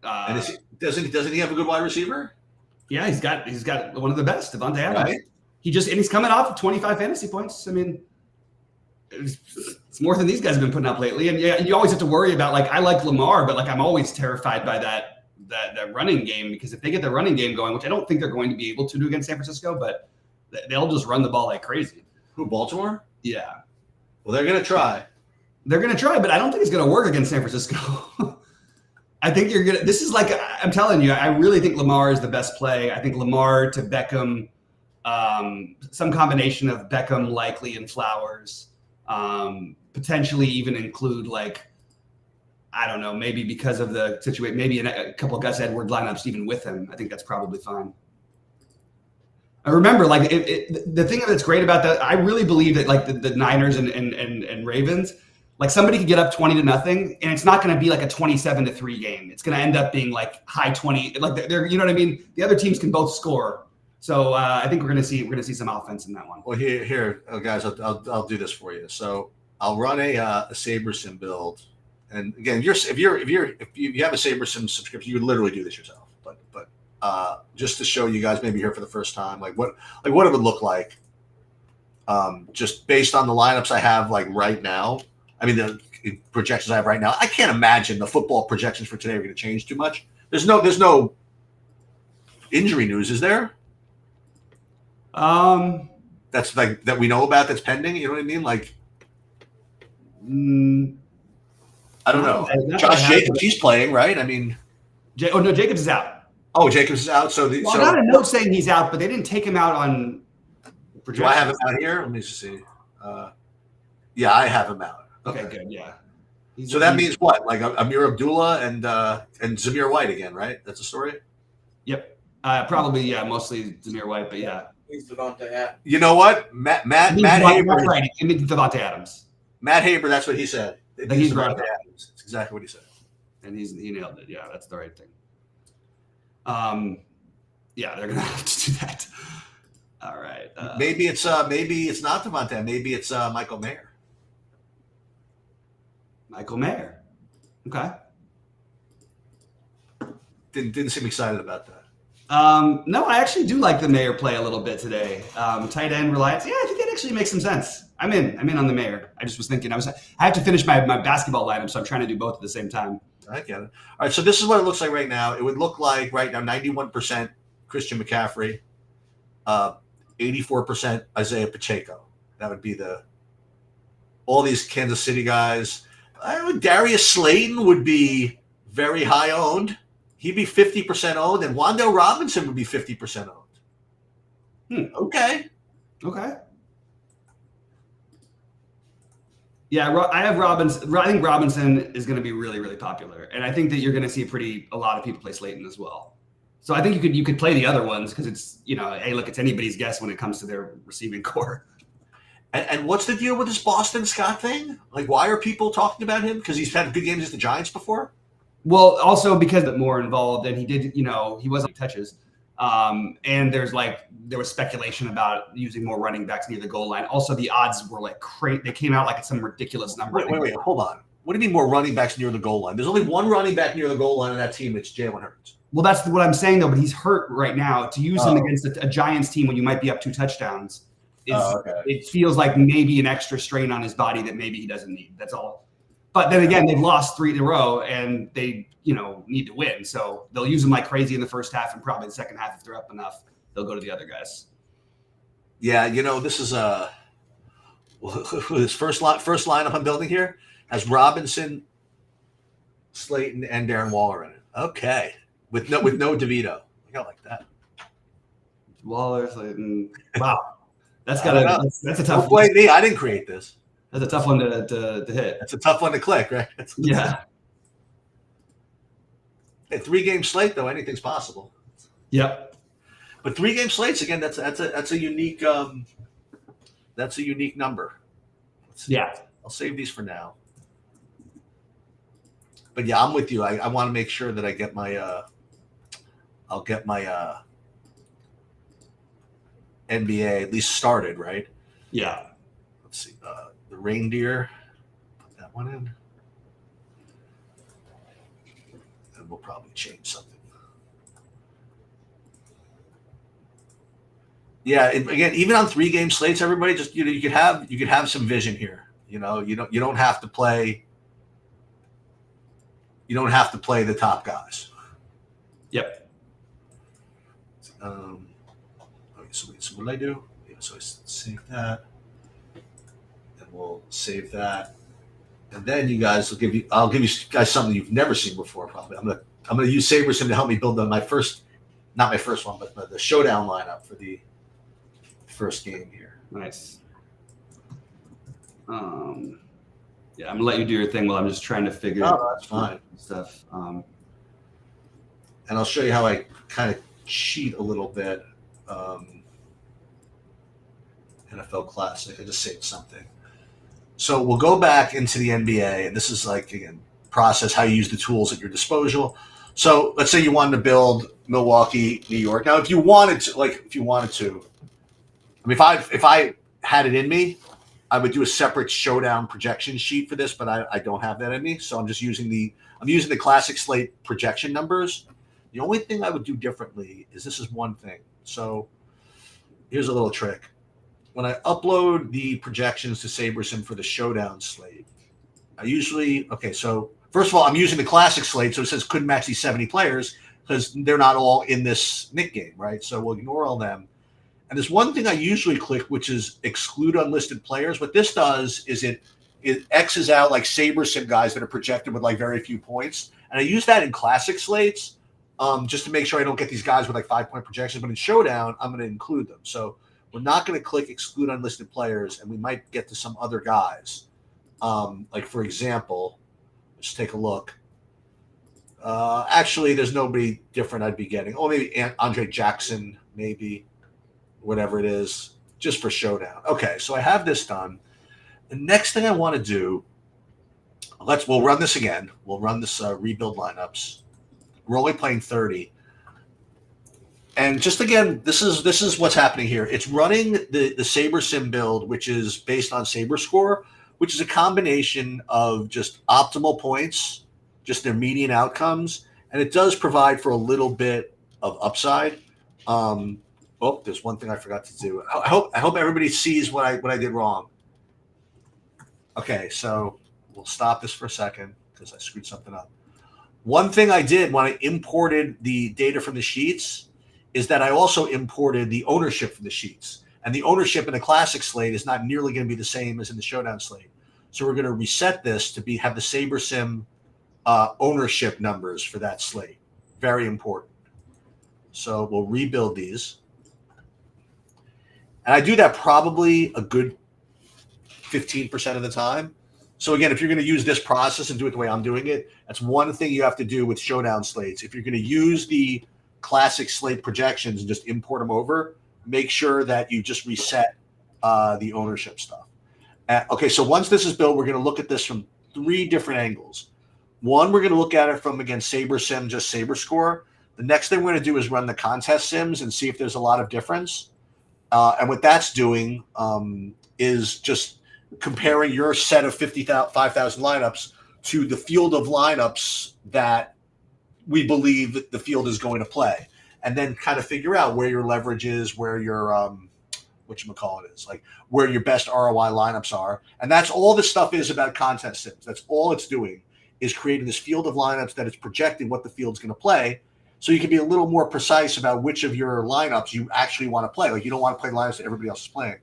And doesn't he have a good wide receiver? Yeah, he's got one of the best, Devontae Adams. Right. He's coming off of 25 fantasy points. I mean, it's more than these guys have been putting up lately. And yeah, you always have to worry about, like, I like Lamar, but like I'm always terrified by that running game, because if they get the running game going, which I don't think they're going to be able to do against San Francisco, but they'll just run the ball like crazy. Who, Baltimore? Yeah. Well, they're going to try. They're going to try, but I don't think it's going to work against San Francisco. I think this is like, I'm telling you, I really think Lamar is the best play. I think Lamar to Beckham, some combination of Beckham, Likely, and Flowers, potentially even include, like, I don't know, maybe because of the situation, maybe a couple of Gus Edwards lineups even with him. I think that's probably fine. I remember, like, the thing that's great about that, I really believe that, like, the Niners and Ravens, like, somebody could get up 20-0, and it's not going to be like a 27-3 game. It's going to end up being like high 20, like they're, you know what I mean? The other teams can both score. So I think we're going to see some offense in that one. Well, here, guys, I'll do this for you. So I'll run a SaberSim build, and again, if you have a SaberSim subscription, you would literally do this yourself. But just to show you guys, maybe here for the first time, like what it would look like, just based on the lineups I have, like, right now. I mean, the projections I have right now, I can't imagine the football projections for today are going to change too much. There's no injury news, is there? That's like that we know about, that's pending. You know what I mean? Like, I don't know. Josh Jacobs, he's playing, right? I mean, no, Jacobs is out. Oh, Jacobs is out. So I got a note saying he's out, but they didn't take him out on projections. Do I have him out here? Let me just see. Yeah, I have him out. Okay, good. Yeah. So that means what? Like Amir Abdullah and Zamir White again, right? That's the story? Yep. Probably, yeah, mostly Zamir White, but yeah. He's Devontae Adams. You know what? Matt Haber. That's right. He means Devontae Adams. Matt Haber, that's what he said. He's right. Adams. That's exactly what he said. And he nailed it. Yeah, that's the right thing. Yeah, they're gonna have to do that. All right. Maybe it's not Devontae. Maybe it's Michael Mayer. Michael Mayer. Okay. Didn't seem excited about that. No, I actually do like the Mayer play a little bit today. Tight end reliance. Yeah, I think that actually makes some sense. I'm in on the Mayer. I just was thinking I have to finish my basketball lineup, so I'm trying to do both at the same time. I get it. All right, so this is what it looks like right now. It would look like right now 91% Christian McCaffrey, 84% Isaiah Pacheco. That would be all these Kansas City guys. Darius Slayton would be very high owned. He'd be 50% owned, and Wan'Dale Robinson would be 50% owned. Okay. Yeah, I have Robinson. I think Robinson is going to be really, really popular, and I think that you're going to see a lot of people play Slayton as well. So I think you could play the other ones because it's, hey, look, it's anybody's guess when it comes to their receiving core. And what's the deal with this Boston Scott thing? Like, why are people talking about him? Because he's had good games against the Giants before? Well, also because more involved, and he did, he wasn't touches. And there was speculation about using more running backs near the goal line. Also, the odds were like crazy. They came out like at some ridiculous number. Wait, hold on. What do you mean more running backs near the goal line? There's only one running back near the goal line on that team. It's Jalen Hurts. Well, that's what I'm saying, though. But he's hurt right now. To use him against a Giants team when you might be up 2 touchdowns, it feels like maybe an extra strain on his body that maybe he doesn't need. That's all. But then again, they've lost 3 in a row, and they need to win. So they'll use him like crazy in the first half, and probably the second half, if they're up enough, they'll go to the other guys. Yeah, this is his first lineup I'm building here has Robinson, Slayton, and Darren Waller in it. Okay, with no DeVito. I like that. Waller, Slayton. Wow, that's a tough. Don't blame me. I didn't create this. That's a tough one to hit. That's a tough one to click, right? Yeah. A 3-game slate, though, anything's possible. Yep. But 3-game slates again. That's a unique. That's a unique number. Yeah. I'll save these for now. But yeah, I'm with you. I want to make sure that I get my. I'll get my NBA at least started, right? Yeah. Let's see. The reindeer. Put that one in. we'll probably change something. Yeah, again, even on 3-game slates, everybody just you could have some vision here. You don't have to play. You don't have to play the top guys. Yep. Okay, so what did I do? Yeah, so I save that, and we'll save that, and then I'll give you guys something you've never seen before. Probably, I'm gonna use SaberSim to help me build not my first one, but the showdown lineup for the first game here. Nice. Yeah, I'm gonna let you do your thing while I'm just trying to figure that's fine. Stuff. And I'll show you how I kind of cheat a little bit. NFL Classic. I just saved something. So we'll go back into the NBA, and this is process how you use the tools at your disposal. So let's say you wanted to build Milwaukee, New York. Now, if you wanted to, I mean, if I had it in me, I would do a separate showdown projection sheet for this, but I don't have that in me. So I'm just using the Classic Slate projection numbers. The only thing I would do differently is this is one thing. So here's a little trick. When I upload the projections to SaberSim for the showdown slate, so first of all, I'm using the Classic Slate, so it says couldn't match these 70 players because they're not all in this Nick game, right? So we'll ignore all them. And there's one thing I usually click, which is exclude unlisted players. What this does is it X's out like SaberSim guys that are projected with very few points. And I use that in Classic Slates just to make sure I don't get these guys with 5-point projections. But in Showdown, I'm going to include them. So we're not going to click exclude unlisted players, and we might get to some other guys. For example, let's take a look. Actually, there's nobody different I'd be getting. Oh, maybe Andre Jackson, maybe. Whatever it is, just for Showdown. Okay, so I have this done. The next thing I want to do, we'll run this again. We'll run this rebuild lineups. We're only playing 30. And just again, this is what's happening here. It's running the SaberSim build, which is based on SaberScore, which is a combination of just optimal points, just their median outcomes, and it does provide for a little bit of upside. There's one thing I forgot to do. I hope everybody sees what I did wrong. Okay, so we'll stop this for a second because I screwed something up. One thing I did when I imported the data from the sheets is that I also imported the ownership from the sheets. And the ownership in the Classic Slate is not nearly going to be the same as in the Showdown Slate. So we're going to reset this to have the SaberSim ownership numbers for that slate. Very important. So we'll rebuild these. And I do that probably a good 15% of the time. So again, if you're going to use this process and do it the way I'm doing it, that's one thing you have to do with Showdown slates. If you're going to use the Classic Slate projections and just import them over, make sure that you just reset the ownership stuff. Okay, so once this is built, we're going to look at this from 3 different angles. One, we're going to look at it from, again, SaberSim, just SaberScore. The next thing we're going to do is run the contest sims and see if there's a lot of difference. And what that's doing is just comparing your set of 5,000 lineups to the field of lineups that we believe that the field is going to play, and then kind of figure out where your leverage is, where your whatchamacallit is, where your best ROI lineups are. And that's all this stuff is about contest sims. That's all it's doing, is creating this field of lineups that is projecting what the field's going to play. So you can be a little more precise about which of your lineups you actually want to play. You don't want to play lineups that everybody else is playing.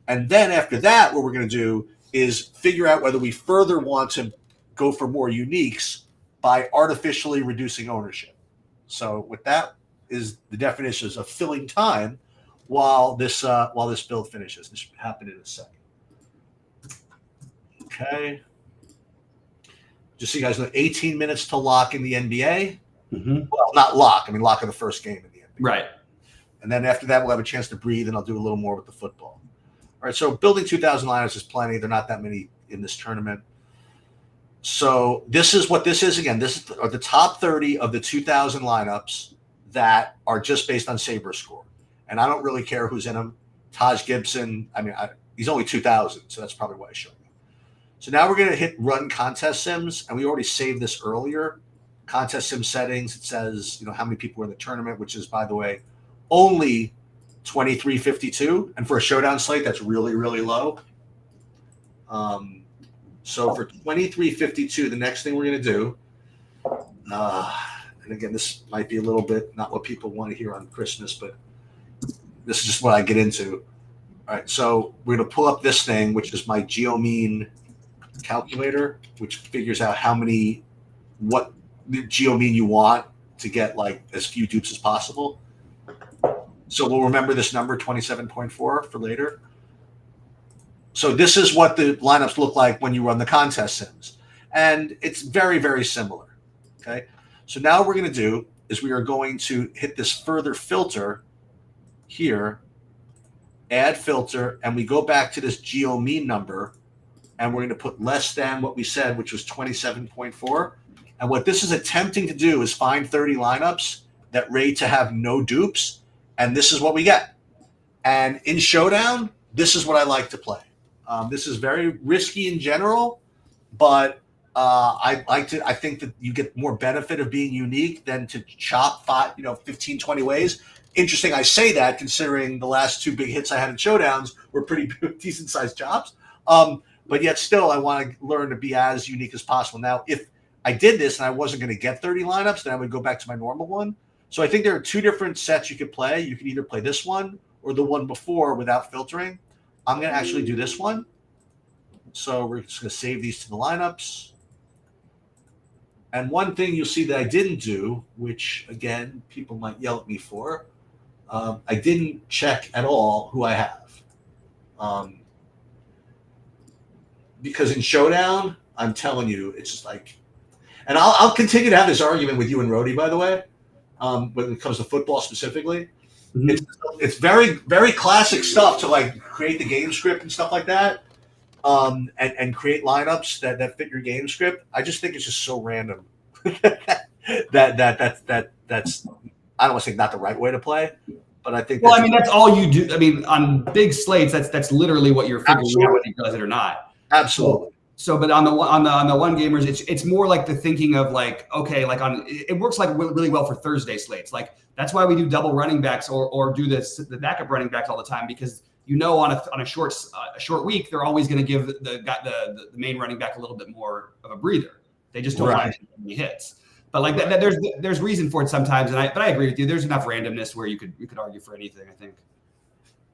And then after that, what we're going to do is figure out whether we further want to go for more uniques by artificially reducing ownership. So with that is the definitions of filling time while this build finishes. This should happen in a second. Okay. Just so you guys know, 18 minutes to lock in the NBA. Mm-hmm. Well, not lock. I mean, lock in the first game in the NBA. Right. And then after that, we'll have a chance to breathe, and I'll do a little more with the football. All right, so building 2,000 lineups is plenty. They're not that many in this tournament. So this is what this is. Again, this are the top 30 of the 2,000 lineups that are just based on SaberScore. And I don't really care who's in them. Taj Gibson, he's only 2,000, so that's probably why I showed you. So now we're going to hit run contest sims, and we already saved this earlier. contest sim settings. It says, how many people were in the tournament, which is, by the way, only 2352. And for a showdown slate, that's really, really low. So for 2352, the next thing we're going to do, and again, this might be a little bit not what people want to hear on Christmas, but this is just what I get into. All right, so we're going to pull up this thing, which is my GeoMean calculator, which figures out what GeoMean you want to get like as few dupes as possible. So we'll remember this number, 27.4, for later. So this is what the lineups look like when you run the contest sims. And it's very, very similar. Okay. So now what we're going to do is we are going to hit this further filter here, add filter, and we go back to this GeoMean number, and we're going to put less than what we said, which was 27.4. And what this is attempting to do is find 30 lineups that rate to have no dupes, and this is what we get. And in Showdown, this is what I like to play. This is very risky in general, but I think that you get more benefit of being unique than to chop 15, 20 ways. Interesting I say that, considering the last two big hits I had in Showdowns were pretty decent sized chops. But yet still, I want to learn to be as unique as possible. Now, if I did this and I wasn't going to get 30 lineups, then I would go back to my normal one. So I think there are two different sets you could play. You can either play this one or the one before without filtering. I'm going to actually do this one. So we're just going to save these to the lineups. And one thing you'll see that I didn't do, which, again, people might yell at me for, I didn't check at all who I have. Because in Showdown, I'm telling you, it's just like, and I'll continue to have this argument with you and Rody, by the way, when it comes to football specifically. Mm-hmm. It's very, very classic stuff to like create the game script and stuff like that, and create lineups that fit your game script. I just think it's just so random that's I don't want to say not the right way to play, but I think. Well, I mean, that's all you do. I mean, on big slates, that's literally what you're figuring out whether you realize it or not. Absolutely. So, but on the one gamers, it's more like the thinking of like, okay, like it works like really well for Thursday slates. Like that's why we do double running backs or do the backup running backs all the time, because on a short week they're always going to give the main running back a little bit more of a breather. They just don't want to take any hits. But like that there's reason for it sometimes, but I agree with you. There's enough randomness where you could argue for anything, I think.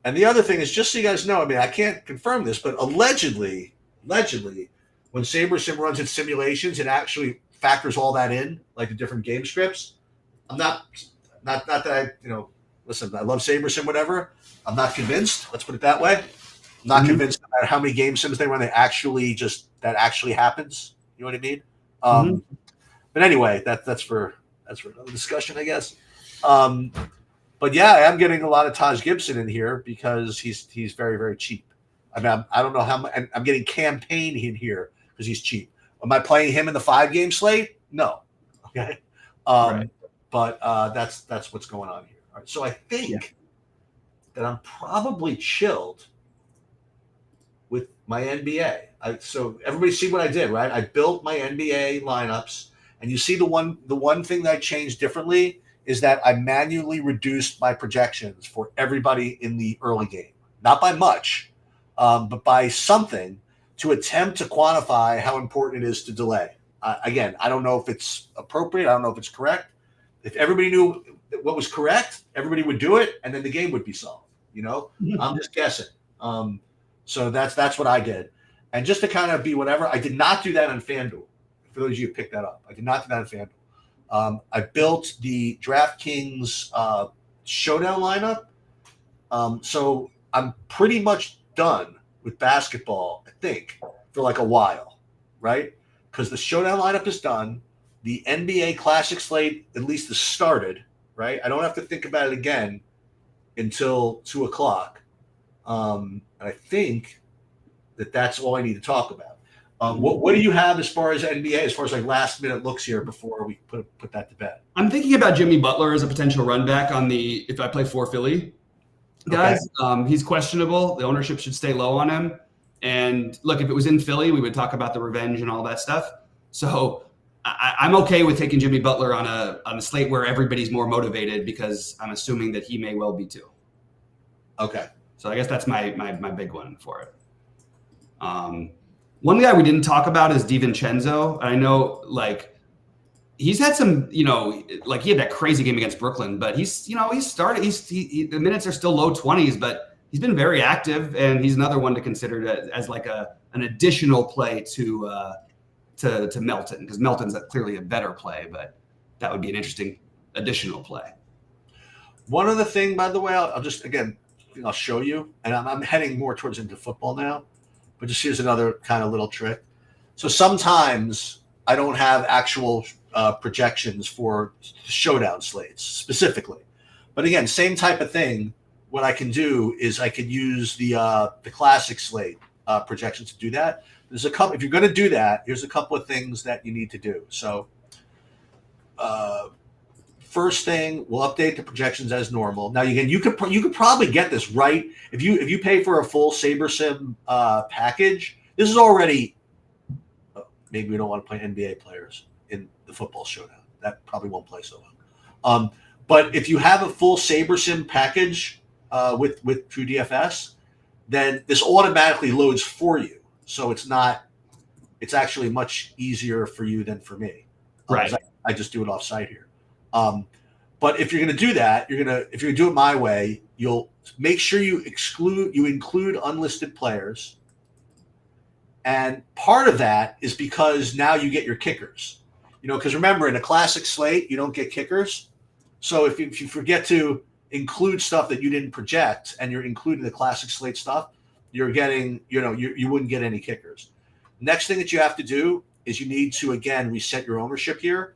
And the other thing is, just so you guys know, I mean, I can't confirm this, but allegedly, when SaberSim runs its simulations, it actually factors all that in, like the different game scripts. I'm not that I, listen, I love SaberSim, whatever. I'm not convinced. Let's put it that way. I'm not convinced no matter how many game sims they run, that actually happens. You know what I mean? But anyway, that's for another discussion, I guess. But yeah, I am getting a lot of Taj Gibson in here because he's very, very cheap. I mean, I don't know how much, and I'm getting Campaign in here because he's cheap. Am I playing him in the 5-game slate? No. Okay. Right. But that's what's going on here. All right. So I think that I'm probably chilled with my NBA. So everybody see what I did, right? I built my NBA lineups, and you see the one thing that I changed differently is that I manually reduced my projections for everybody in the early game, not by much, but by something, to attempt to quantify how important it is to delay. Again, I don't know if it's appropriate. I don't know if it's correct. If everybody knew what was correct, everybody would do it, and then the game would be solved. I'm just guessing. So that's what I did. And just to kind of be whatever, I did not do that on FanDuel. For those of you who picked that up, I did not do that on FanDuel. I built the DraftKings Showdown lineup. So I'm pretty much done with basketball, I think, for like a while, right? Because the Showdown lineup is done. The NBA Classic slate at least is started, right? I don't have to think about it again until 2:00. And I think that's all I need to talk about. What do you have as far as NBA, as far as like last minute looks here before we put that to bed? I'm thinking about Jimmy Butler as a potential run back if I play for Philly guys. Okay. He's questionable. The ownership should stay low on him. And look, if it was in Philly, we would talk about the revenge and all that stuff. So I'm okay with taking Jimmy Butler on a slate where everybody's more motivated because I'm assuming that he may well be too. Okay. So I guess that's my big one for it. One guy we didn't talk about is DiVincenzo. I know, like, he's had some, like he had that crazy game against Brooklyn, but he's started. The minutes are still low 20s, but he's been very active, and he's another one to consider as like an additional play to Melton, because Melton's clearly a better play, but that would be an interesting additional play. One other thing, by the way, I'll just again, I'll show you, and I'm heading more towards into football now, but just here's another kind of little trick. So sometimes I don't have actual projections for showdown slates specifically, but again, same type of thing. What I can do is I could use the classic slate projections to do that. There's a couple. If you're going to do that, here's a couple of things that you need to do. So, first thing, we'll update the projections as normal. Now, again, you could probably get this right if you pay for a full SaberSim package. This is already. Maybe we don't want to play NBA players in the football showdown. That probably won't play so well. But if you have a full SaberSim package with True DFS, then this automatically loads for you. So it's actually much easier for you than for me. Right. I just do it off site here. But if you're going to do that, if you're going to do it my way, you'll make sure you include unlisted players. And part of that is because now you get your kickers, because remember, in a classic slate, you don't get kickers. So if you forget to include stuff that you didn't project and you're including the classic slate stuff, you're getting, you wouldn't get any kickers. Next thing that you have to do is you need to, again, reset your ownership here.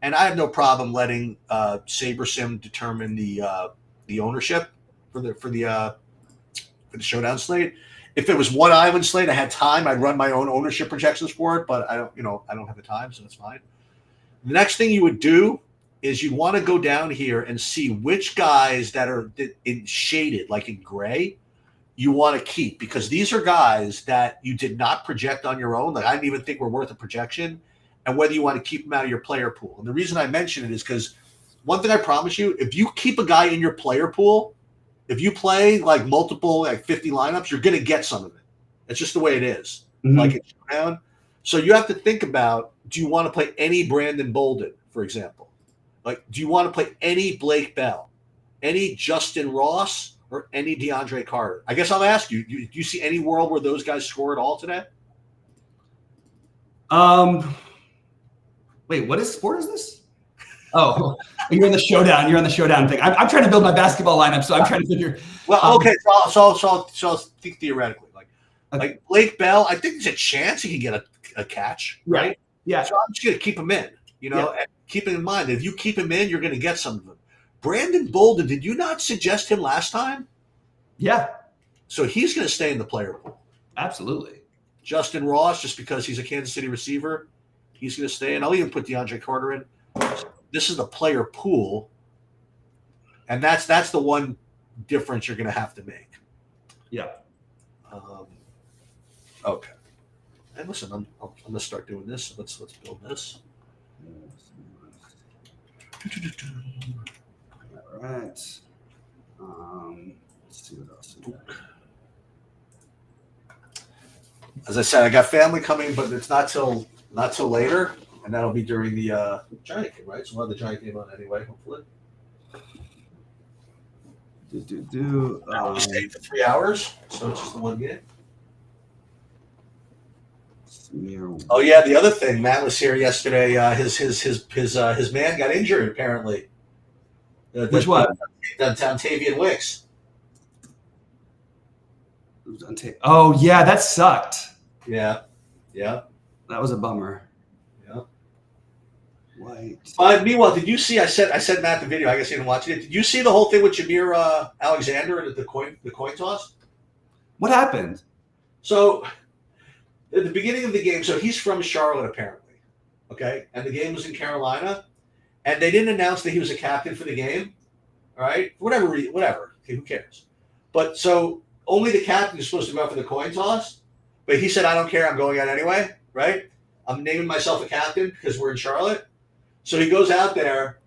And I have no problem letting SaberSim determine the ownership for the showdown slate. If it was one island slate, I had time, I'd run my own ownership projections for it, but I don't have the time, so that's fine. The next thing you would do is you want to go down here and see which guys that are in shaded, like in gray, you want to keep, because these are guys that you did not project on your own. Like, I didn't even think were worth a projection, and whether you want to keep them out of your player pool. And the reason I mention it is because one thing I promise you, if you keep a guy in your player pool, if you play like multiple, like 50 lineups, you're going to get some of it. It's just the way it is. Mm-hmm. Like it's around. So you have to think about, do you want to play any Brandon Bolden, for example? Like, do you want to play any Blake Bell, any Justin Ross, or any DeAndre Carter? I guess I'll ask you, do you see any world where those guys score at all today? Wait, what sport is this? Oh, you're in the showdown. You're on the showdown thing. I'm trying to build my basketball lineup, so I'm trying to figure. Well, okay, so I'll think theoretically, like Blake Bell, I think there's a chance he can get a catch, right? Yeah. So I'm just going to keep him in, and keeping in mind that if you keep him in, you're going to get some of them. Brandon Bolden, did you not suggest him last time? Yeah. So he's going to stay in the player pool. Absolutely. Justin Ross, just because he's a Kansas City receiver, he's going to stay in. I'll even put DeAndre Carter in. This is the player pool, and that's the one difference you're going to have to make. Yeah. Okay. And listen, I'm going to start doing this. Let's build this. All right. Let's see what else. As I said, I got family coming, but it's not till later, and that'll be during the Giant game, right? So we'll have the Giant game on anyway, hopefully. We'll stay for 3 hours, so it's just the one game. Oh yeah, the other thing, Matt was here yesterday. His man got injured apparently. Which one? Dontavian Wicks. Oh yeah, that sucked. Yeah. That was a bummer. Yeah. White. Meanwhile, did you see? I said Matt the video. I guess you didn't watch it. Did you see the whole thing with Jameer Alexander at the coin toss? What happened? So, at the beginning of the game, so he's from Charlotte apparently, okay, and the game was in Carolina, and they didn't announce that he was a captain for the game. All right, whatever. Okay, who cares? But so only the captain is supposed to go out for the coin toss. But he said, I don't care. I'm going out anyway. Right. I'm naming myself a captain because we're in Charlotte. So he goes out there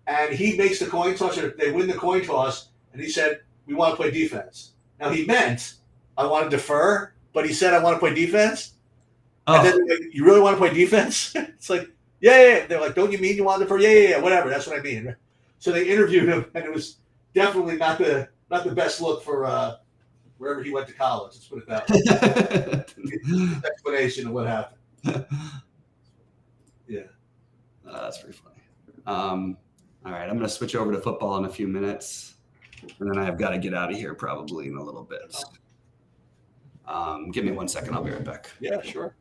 and he makes the coin toss. Or they win the coin toss, and he said, "We want to play defense." Now he meant I want to defer, but he said I want to play defense. And then they're like, "You really want to play defense?" It's like, yeah. They're like, "Don't you mean you want to defer?" Yeah, whatever. That's what I mean. So they interviewed him, and it was definitely not the best look for wherever he went to college. Let's put it that way. Explanation of what happened. Yeah. That's pretty funny. All right, I'm going to switch over to football in a few minutes, and then I've got to get out of here probably in a little bit. Give me 1 second. I'll be right back. Yeah, sure.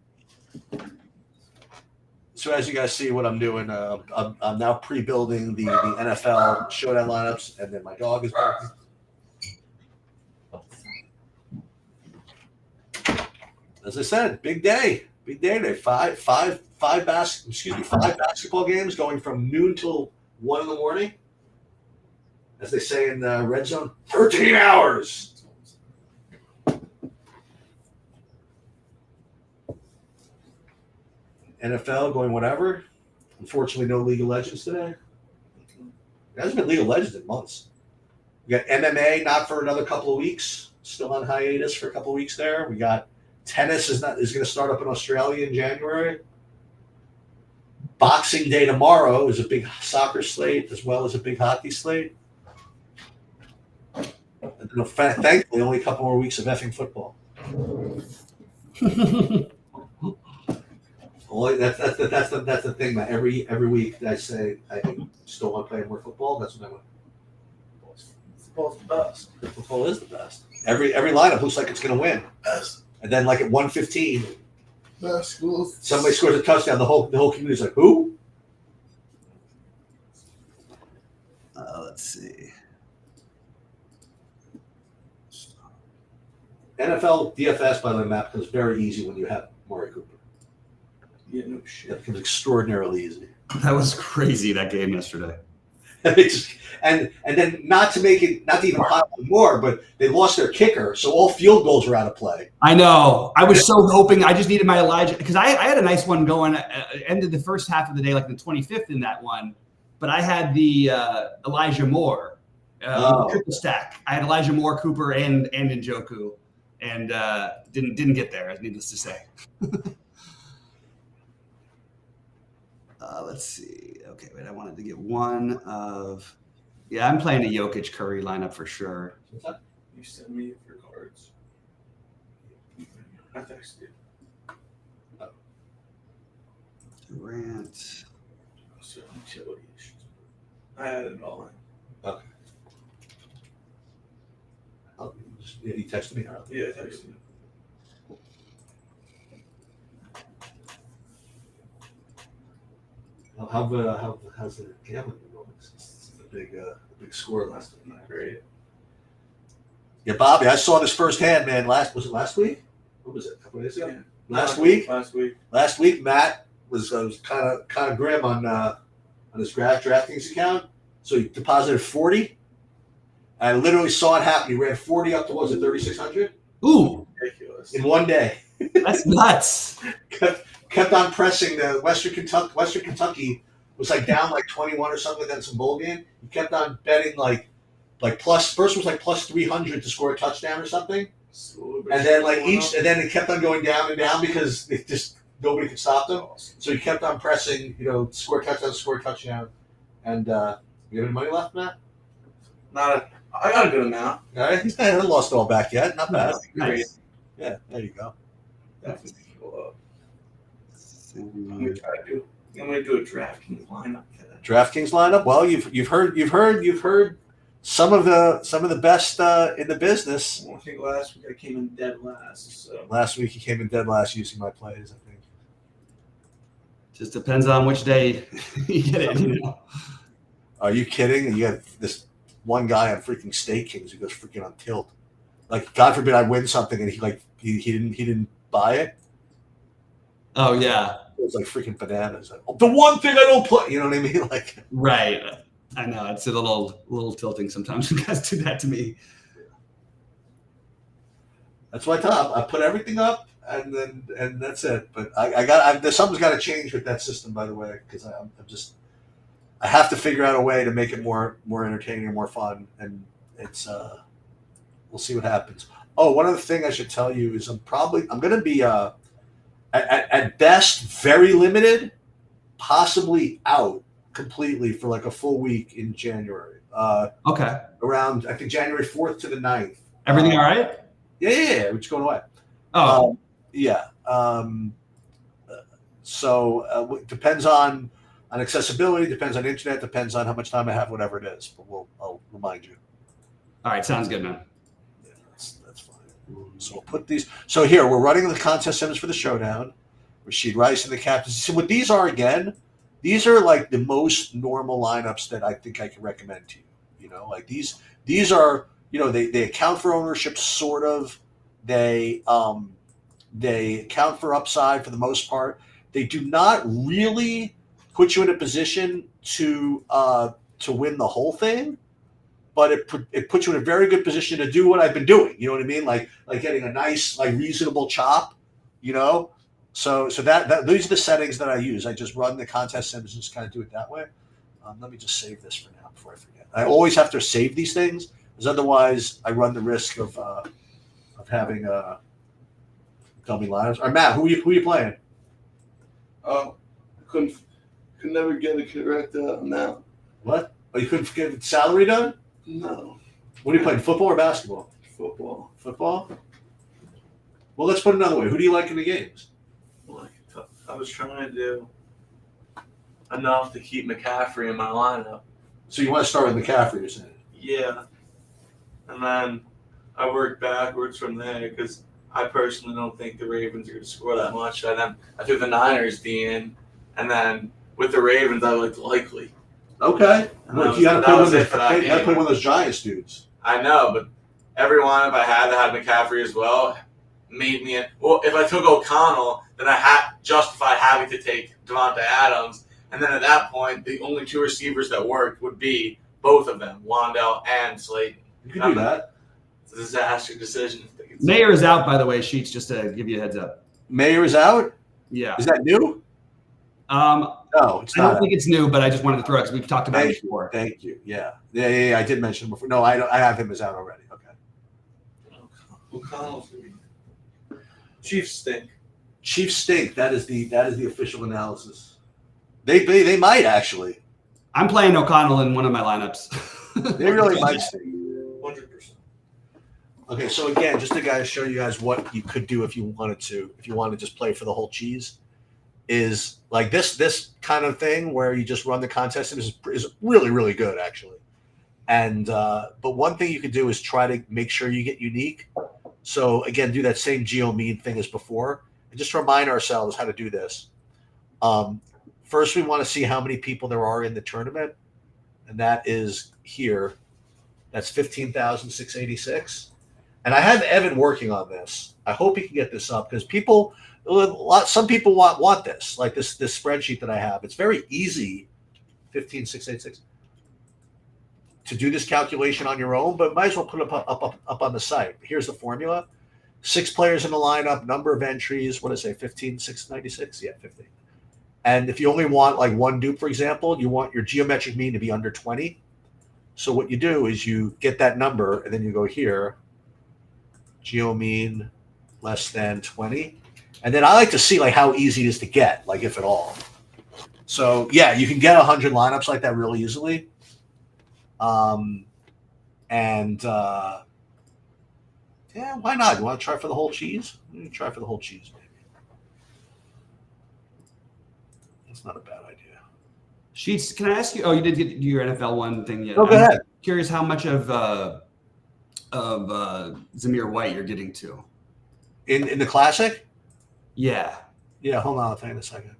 So as you guys see what I'm doing, I'm now pre-building the NFL showdown lineups, and then my dog is barking. As I said, big day today. Five basketball games going from noon till 1 in the morning. As they say in the red zone, 13 hours. NFL going whatever. Unfortunately, no League of Legends today. There hasn't been League of Legends in months. We got MMA not for another couple of weeks. Still on hiatus for a couple of weeks there. We got tennis is going to start up in Australia in January. Boxing Day tomorrow is a big soccer slate as well as a big hockey slate. And then, thankfully, only a couple more weeks of effing football. Well, that's the thing, man. Every week I say I still want to play more football. That's what I want. Football's the best. Football is the best. Every lineup looks like it's going to win. Best. And then, like at 1:15, Basketball. somebody scores a touchdown. The whole community's like, "Who?" Let's see. NFL DFS, by the way, map becomes very easy when you have Maury Cooper. Yeah, no shit. It becomes extraordinarily easy. That was crazy, that game yesterday. and then not to even pop more, but they lost their kicker, so all field goals were out of play. I know. I was so hoping. I just needed my Elijah because I had a nice one going. Ended the first half of the day like the 25th in that one, but I had the Elijah Moore triple stack. I had Elijah Moore, Cooper, and Njoku, and didn't get there. Needless to say. Let's see. Okay, wait. I wanted to get one of. Yeah, I'm playing a Jokic Curry lineup for sure. What's that? You sent me your cards. I texted you. Durant. So utility issues. I had it all in. Okay. You texted me. Yeah, I texted you. How's the gambling going? It's a big score last night. Great. Yeah, Bobby, I saw this firsthand, man. Was it last week? What was it? A couple of days ago? Yeah. Last week. Last week. Matt was kind of grim on his DraftKings account, so he deposited 40. I literally saw it happen. He ran 40 up to 3,600. Ooh, Ridiculous. In one day. That's nuts. Kept on pressing. The Western Kentucky was like down like 21 or something, then some bowl game. He kept on betting like plus. First was like plus 300 to score a touchdown or something, and then and then it kept on going down and down because it just nobody could stop them. So he kept on pressing. Score touchdown, and you have any money left, Matt? I got a good amount. All right, he's not lost it all back yet. Not bad. Nice. Yeah, there you go. Definitely go up. I'm gonna do a DraftKings lineup today. DraftKings lineup. Well, you've heard some of the best in the business. I think last week I came in dead last. So Last week he came in dead last using my plays, I think. Just depends on which day you get it. Are you kidding? And you have this one guy on freaking Stake Kings who goes freaking on tilt. Like, God forbid I win something and he didn't buy it. Oh yeah. It was like freaking bananas. Like, the one thing I don't play, you know what I mean? Like, right. I know it's a little tilting sometimes when guys do that to me. That's what I thought. I put everything up, and that's it. But something's got to change with that system, by the way, because I have to figure out a way to make it more entertaining and more fun, and it's we'll see what happens. Oh, one other thing I should tell you is I'm going to be at best very limited, possibly out completely for like a full week in January. Okay. Around I think January 4th to the 9th. Everything all right? Yeah. Which is going away. Oh, yeah. So depends on accessibility, depends on internet, depends on how much time I have, whatever it is. But I'll remind you. all right. Sounds good, man. Yeah, that's fine. So we'll put these. So here we're running the contest sims for the showdown. Rashid Rice and the captains. So what these are again? These are like the most normal lineups that I think I can recommend to you. You know, like these are, you know, they account for ownership sort of. They account for upside for the most part. They do not really put you in a position to win the whole thing, but it puts you in a very good position to do what I've been doing. You know what I mean? Like getting a nice, like reasonable chop. You know, so that these are the settings that I use. I just run the contest sims and just kind of do it that way. Let me just save this for now before I forget. I always have to save these things because otherwise I run the risk of having dummy lineups. All right, Matt, who are you playing? Oh, could never get a correct amount. What? Oh, you couldn't get salary done? No. What are you playing? Football or basketball? Football. Football? Well, let's put it another way. Who do you like in the games? Like, I was trying to do enough to keep McCaffrey in my lineup. So you want to start with McCaffrey, you're saying? Yeah. And then I worked backwards from there because I personally don't think the Ravens are going to score that much. And then I threw the Niners in, and then with the Ravens, I looked likely. Okay. Well, you got to put one of those Giants dudes. I know, but every lineup I had that had McCaffrey as well made me. Well, if I took O'Connell, then I had justified having to take Devontae Adams, and then at that point, the only two receivers that worked would be both of them, Wandell and Slate. You can do that. It's a disaster decision. Mayer is out, by the way, Sheets, just to give you a heads up. Mayer is out? Yeah. Is that new? No, it's not. I don't think it's new, but I just wanted to throw it because we've talked about it before. Thank you. Yeah. I did mention him before. No, I have him as out already. Okay. O'Connell's Chiefs stink. Chiefs stink. That is the official analysis. They might actually. I'm playing O'Connell in one of my lineups. They really might stink. 100%. Okay, so again, just to show you guys what you could do if you wanted to just play for the whole cheese, is like this kind of thing where you just run the contest is really, really good actually. And but one thing you could do is try to make sure you get unique. So again, do that same geo mean thing as before, and just remind ourselves how to do this. First, we want to see how many people there are in the tournament, and that is here. That's 15,686. And I have Evan working on this. I hope he can get this up because some people want this, like this spreadsheet that I have. It's very easy, 15,686, to do this calculation on your own, but might as well put it up on the site. Here's the formula: 6 players in the lineup, number of entries. What did I say? 15,696. Yeah, 15. And if you only want like one dupe, for example, you want your geometric mean to be under 20. So what you do is you get that number, and then you go here. Geo mean less than 20. And then I like to see like how easy it is to get, like if at all. So yeah, you can get 100 lineups like that really easily. Yeah, why not? You want to try for the whole cheese? Try for the whole cheese, maybe. That's not a bad idea. Sheets, can I ask you? Oh, you did get your NFL one thing yet? Oh, go ahead. Curious how much of Zamir White you're getting to in the classic. Yeah. Hold on, I'll tell you in a second.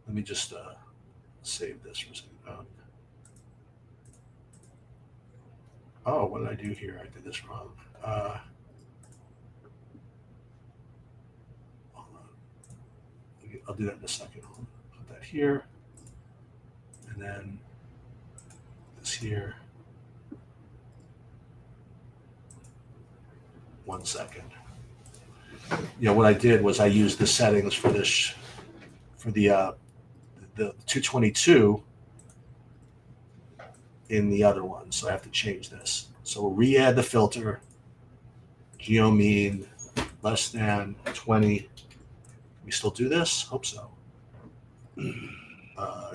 Let me just save this for a second. Oh, what did I do here? I did this wrong. Hold on. I'll do that in a second. Put that here, and then this here. 1 second. What I did was I used the settings for this for the 222 in the other one, so I have to change this. So we'll re-add the filter. Geo mean less than 20. Can we still do this? Hope so.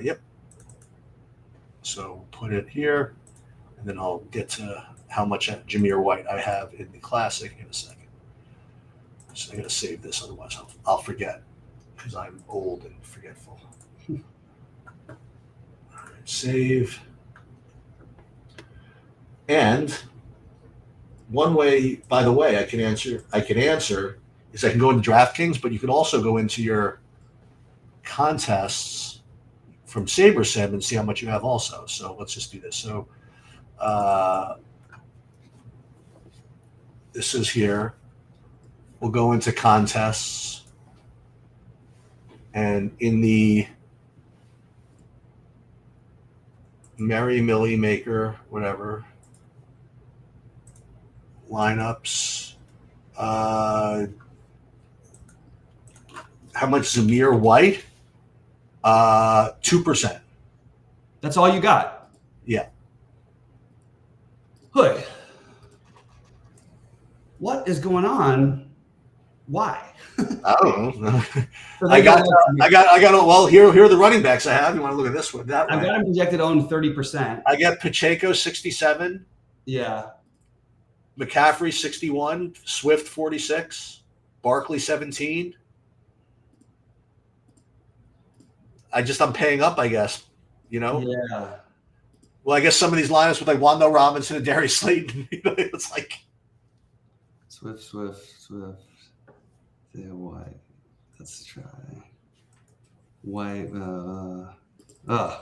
Yep. So we'll put it here, and then I'll get to how much Jameer White I have in the classic in a second. So I'm going to save this, otherwise I'll forget, because I'm old and forgetful. All right, save. And one way, by the way, I can answer is I can go into DraftKings, but you can also go into your contests from SaberSim and see how much you have also. So let's just do this. So this is here. We'll go into contests, and in the Merry Millie Maker, whatever, lineups, how much Zamir White? 2%. That's all you got? Yeah. Hood. What is going on? Why? I don't know. I got. Well, here are the running backs I have. You want to look at this one? That I've got him projected to own 30%. I got Pacheco 67. Yeah. McCaffrey 61. Swift 46. Barkley 17. I'm paying up, I guess. Yeah. Well, I guess some of these lineups with like Wando Robinson and Darius Slayton, it's like Swift. Yeah, White. Let's try. White. I'm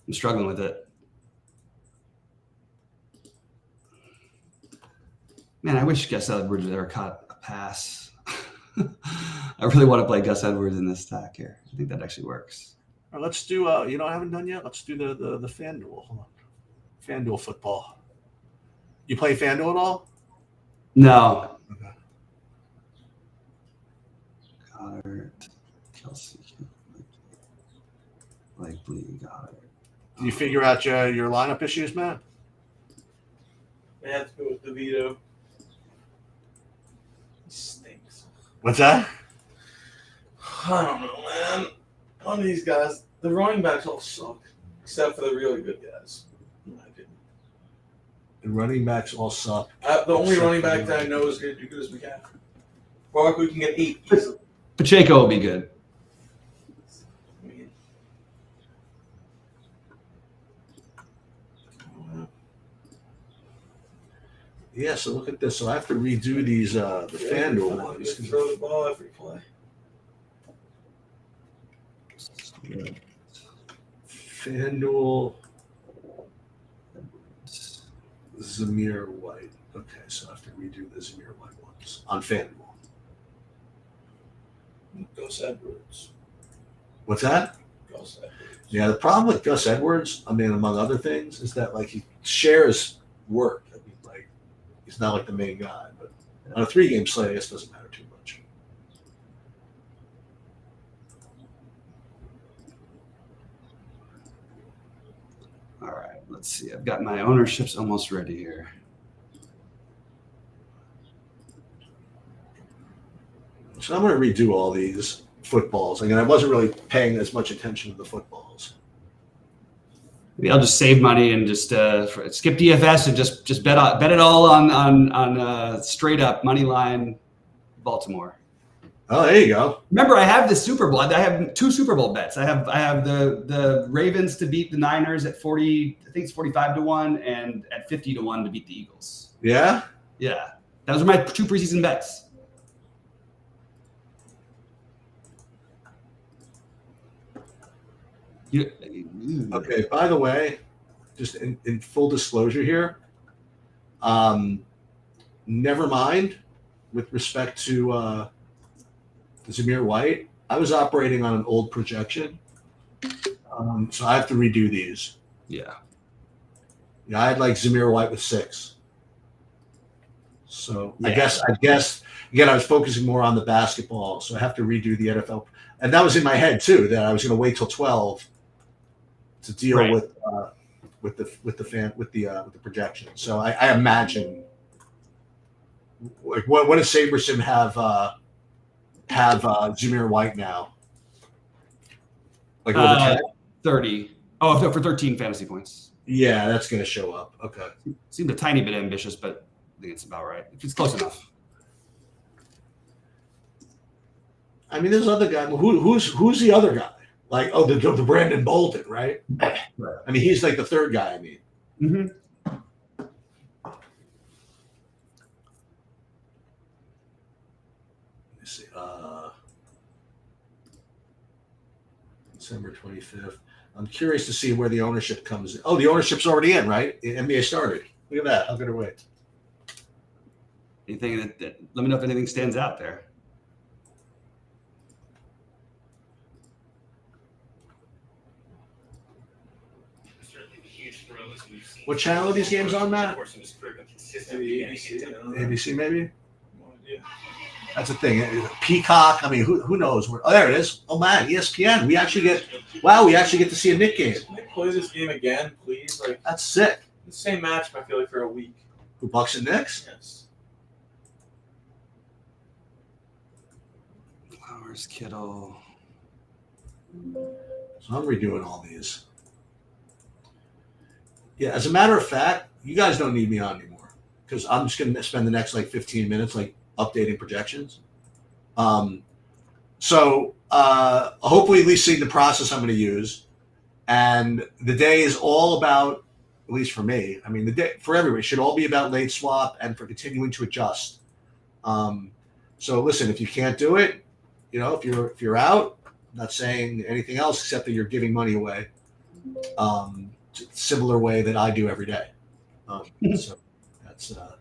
struggling with it. Man, I wish Gus Edwards had ever caught a pass. I really want to play Gus Edwards in this stack here. I think that actually works. All right, let's do. I haven't done yet. Let's do the FanDuel. Hold on. FanDuel football. You play FanDuel at all? No. Okay. Goddard, Kelsey, Likely, Goddard. Do you figure out your lineup issues, man? I have to go with DeVito. He stinks. What's that? I don't know, man. One of these guys, the running backs all suck, except for the really good guys, in my opinion. The running backs all suck. The only running back that I know is going to do good is McCaffrey. Barkley can get 8 easily. Pacheco will be good. I mean, Yeah, so look at this. So I have to redo these the FanDuel ones. just throw the ball every play. FanDuel Zamir White. Okay, so I have to redo the Zamir White ones on FanDuel. Gus Edwards. What's that? Gus Edwards. Yeah, the problem with Gus Edwards, I mean, among other things, is that like he shares work. I mean, like he's not like the main guy, but on a 3-game slate, I guess it doesn't matter too much. All right, let's see. I've got my ownerships almost ready here. So I'm going to redo all these footballs. Again, I wasn't really paying as much attention to the footballs. Maybe I'll just save money and just skip DFS and just bet it all on straight up money line Baltimore. Oh, there you go. Remember, I have the Super Bowl. I have 2 Super Bowl bets. I have the Ravens to beat the Niners at 40. I think it's 45-1, and at 50-1 to beat the Eagles. Yeah. Yeah, those are my 2 preseason bets. Okay. By the way, just in full disclosure here, never mind with respect to Zamir White. I was operating on an old projection, so I have to redo these. Yeah. Yeah, I had like Zamir White with 6. So Yeah. I guess again, I was focusing more on the basketball, so I have to redo the NFL, and that was in my head too. That I was going to wait till 12 to deal Right. with the projection. So I imagine, like, what does Saberson have Jameer White now? Like over 10? 30. Oh, for 13 fantasy points. Yeah, that's going to show up. Okay. Seemed a tiny bit ambitious, but I think it's about right. It's close enough. I mean, there's other guy. Who's the other guy? Like, the Brandon Bolden, right? Right. I mean, he's like the third guy. I mean, Mm-hmm. let me see. December 25th. I'm curious to see where the ownership comes in. Oh, the ownership's already in, right? The NBA started. Look at that. How good a way. Anything that let me know if anything stands out there. What channel are these games on, Matt? ABC. ABC, maybe? That's the thing. Peacock. I mean, who knows? Oh, there it is. Oh man, ESPN. We actually get to see a Knick game. Can they play this game again, please? Like, That's sick. the same match, I feel like, for a week. Who, Bucks and Knicks? Yes. Flowers, Kittle. So I'm redoing all these. Yeah, as a matter of fact, you guys don't need me on anymore because I'm just going to spend the next like 15 minutes like updating projections. So hopefully at least seeing the process I'm going to use. And the day is all about, at least for me, I mean, the day for everybody should all be about late swap and for continuing to adjust. So listen, if you can't do it, if you're out, I'm not saying anything else except that you're giving money away. Similar way that I do every day. So that's that.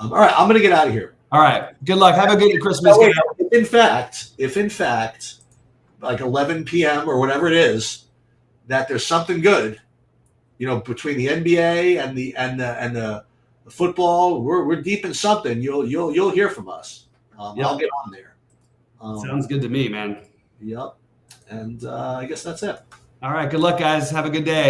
All right, I'm going to get out of here. All right. Good luck. Have a good Christmas. Wait, if in fact, like 11 p.m. or whatever it is, that there's something good, between the NBA and the football, we're deep in something. You'll hear from us. Yep. I'll get on there. Sounds good to me, man. Yep. And I guess that's it. All right. Good luck, guys. Have a good day.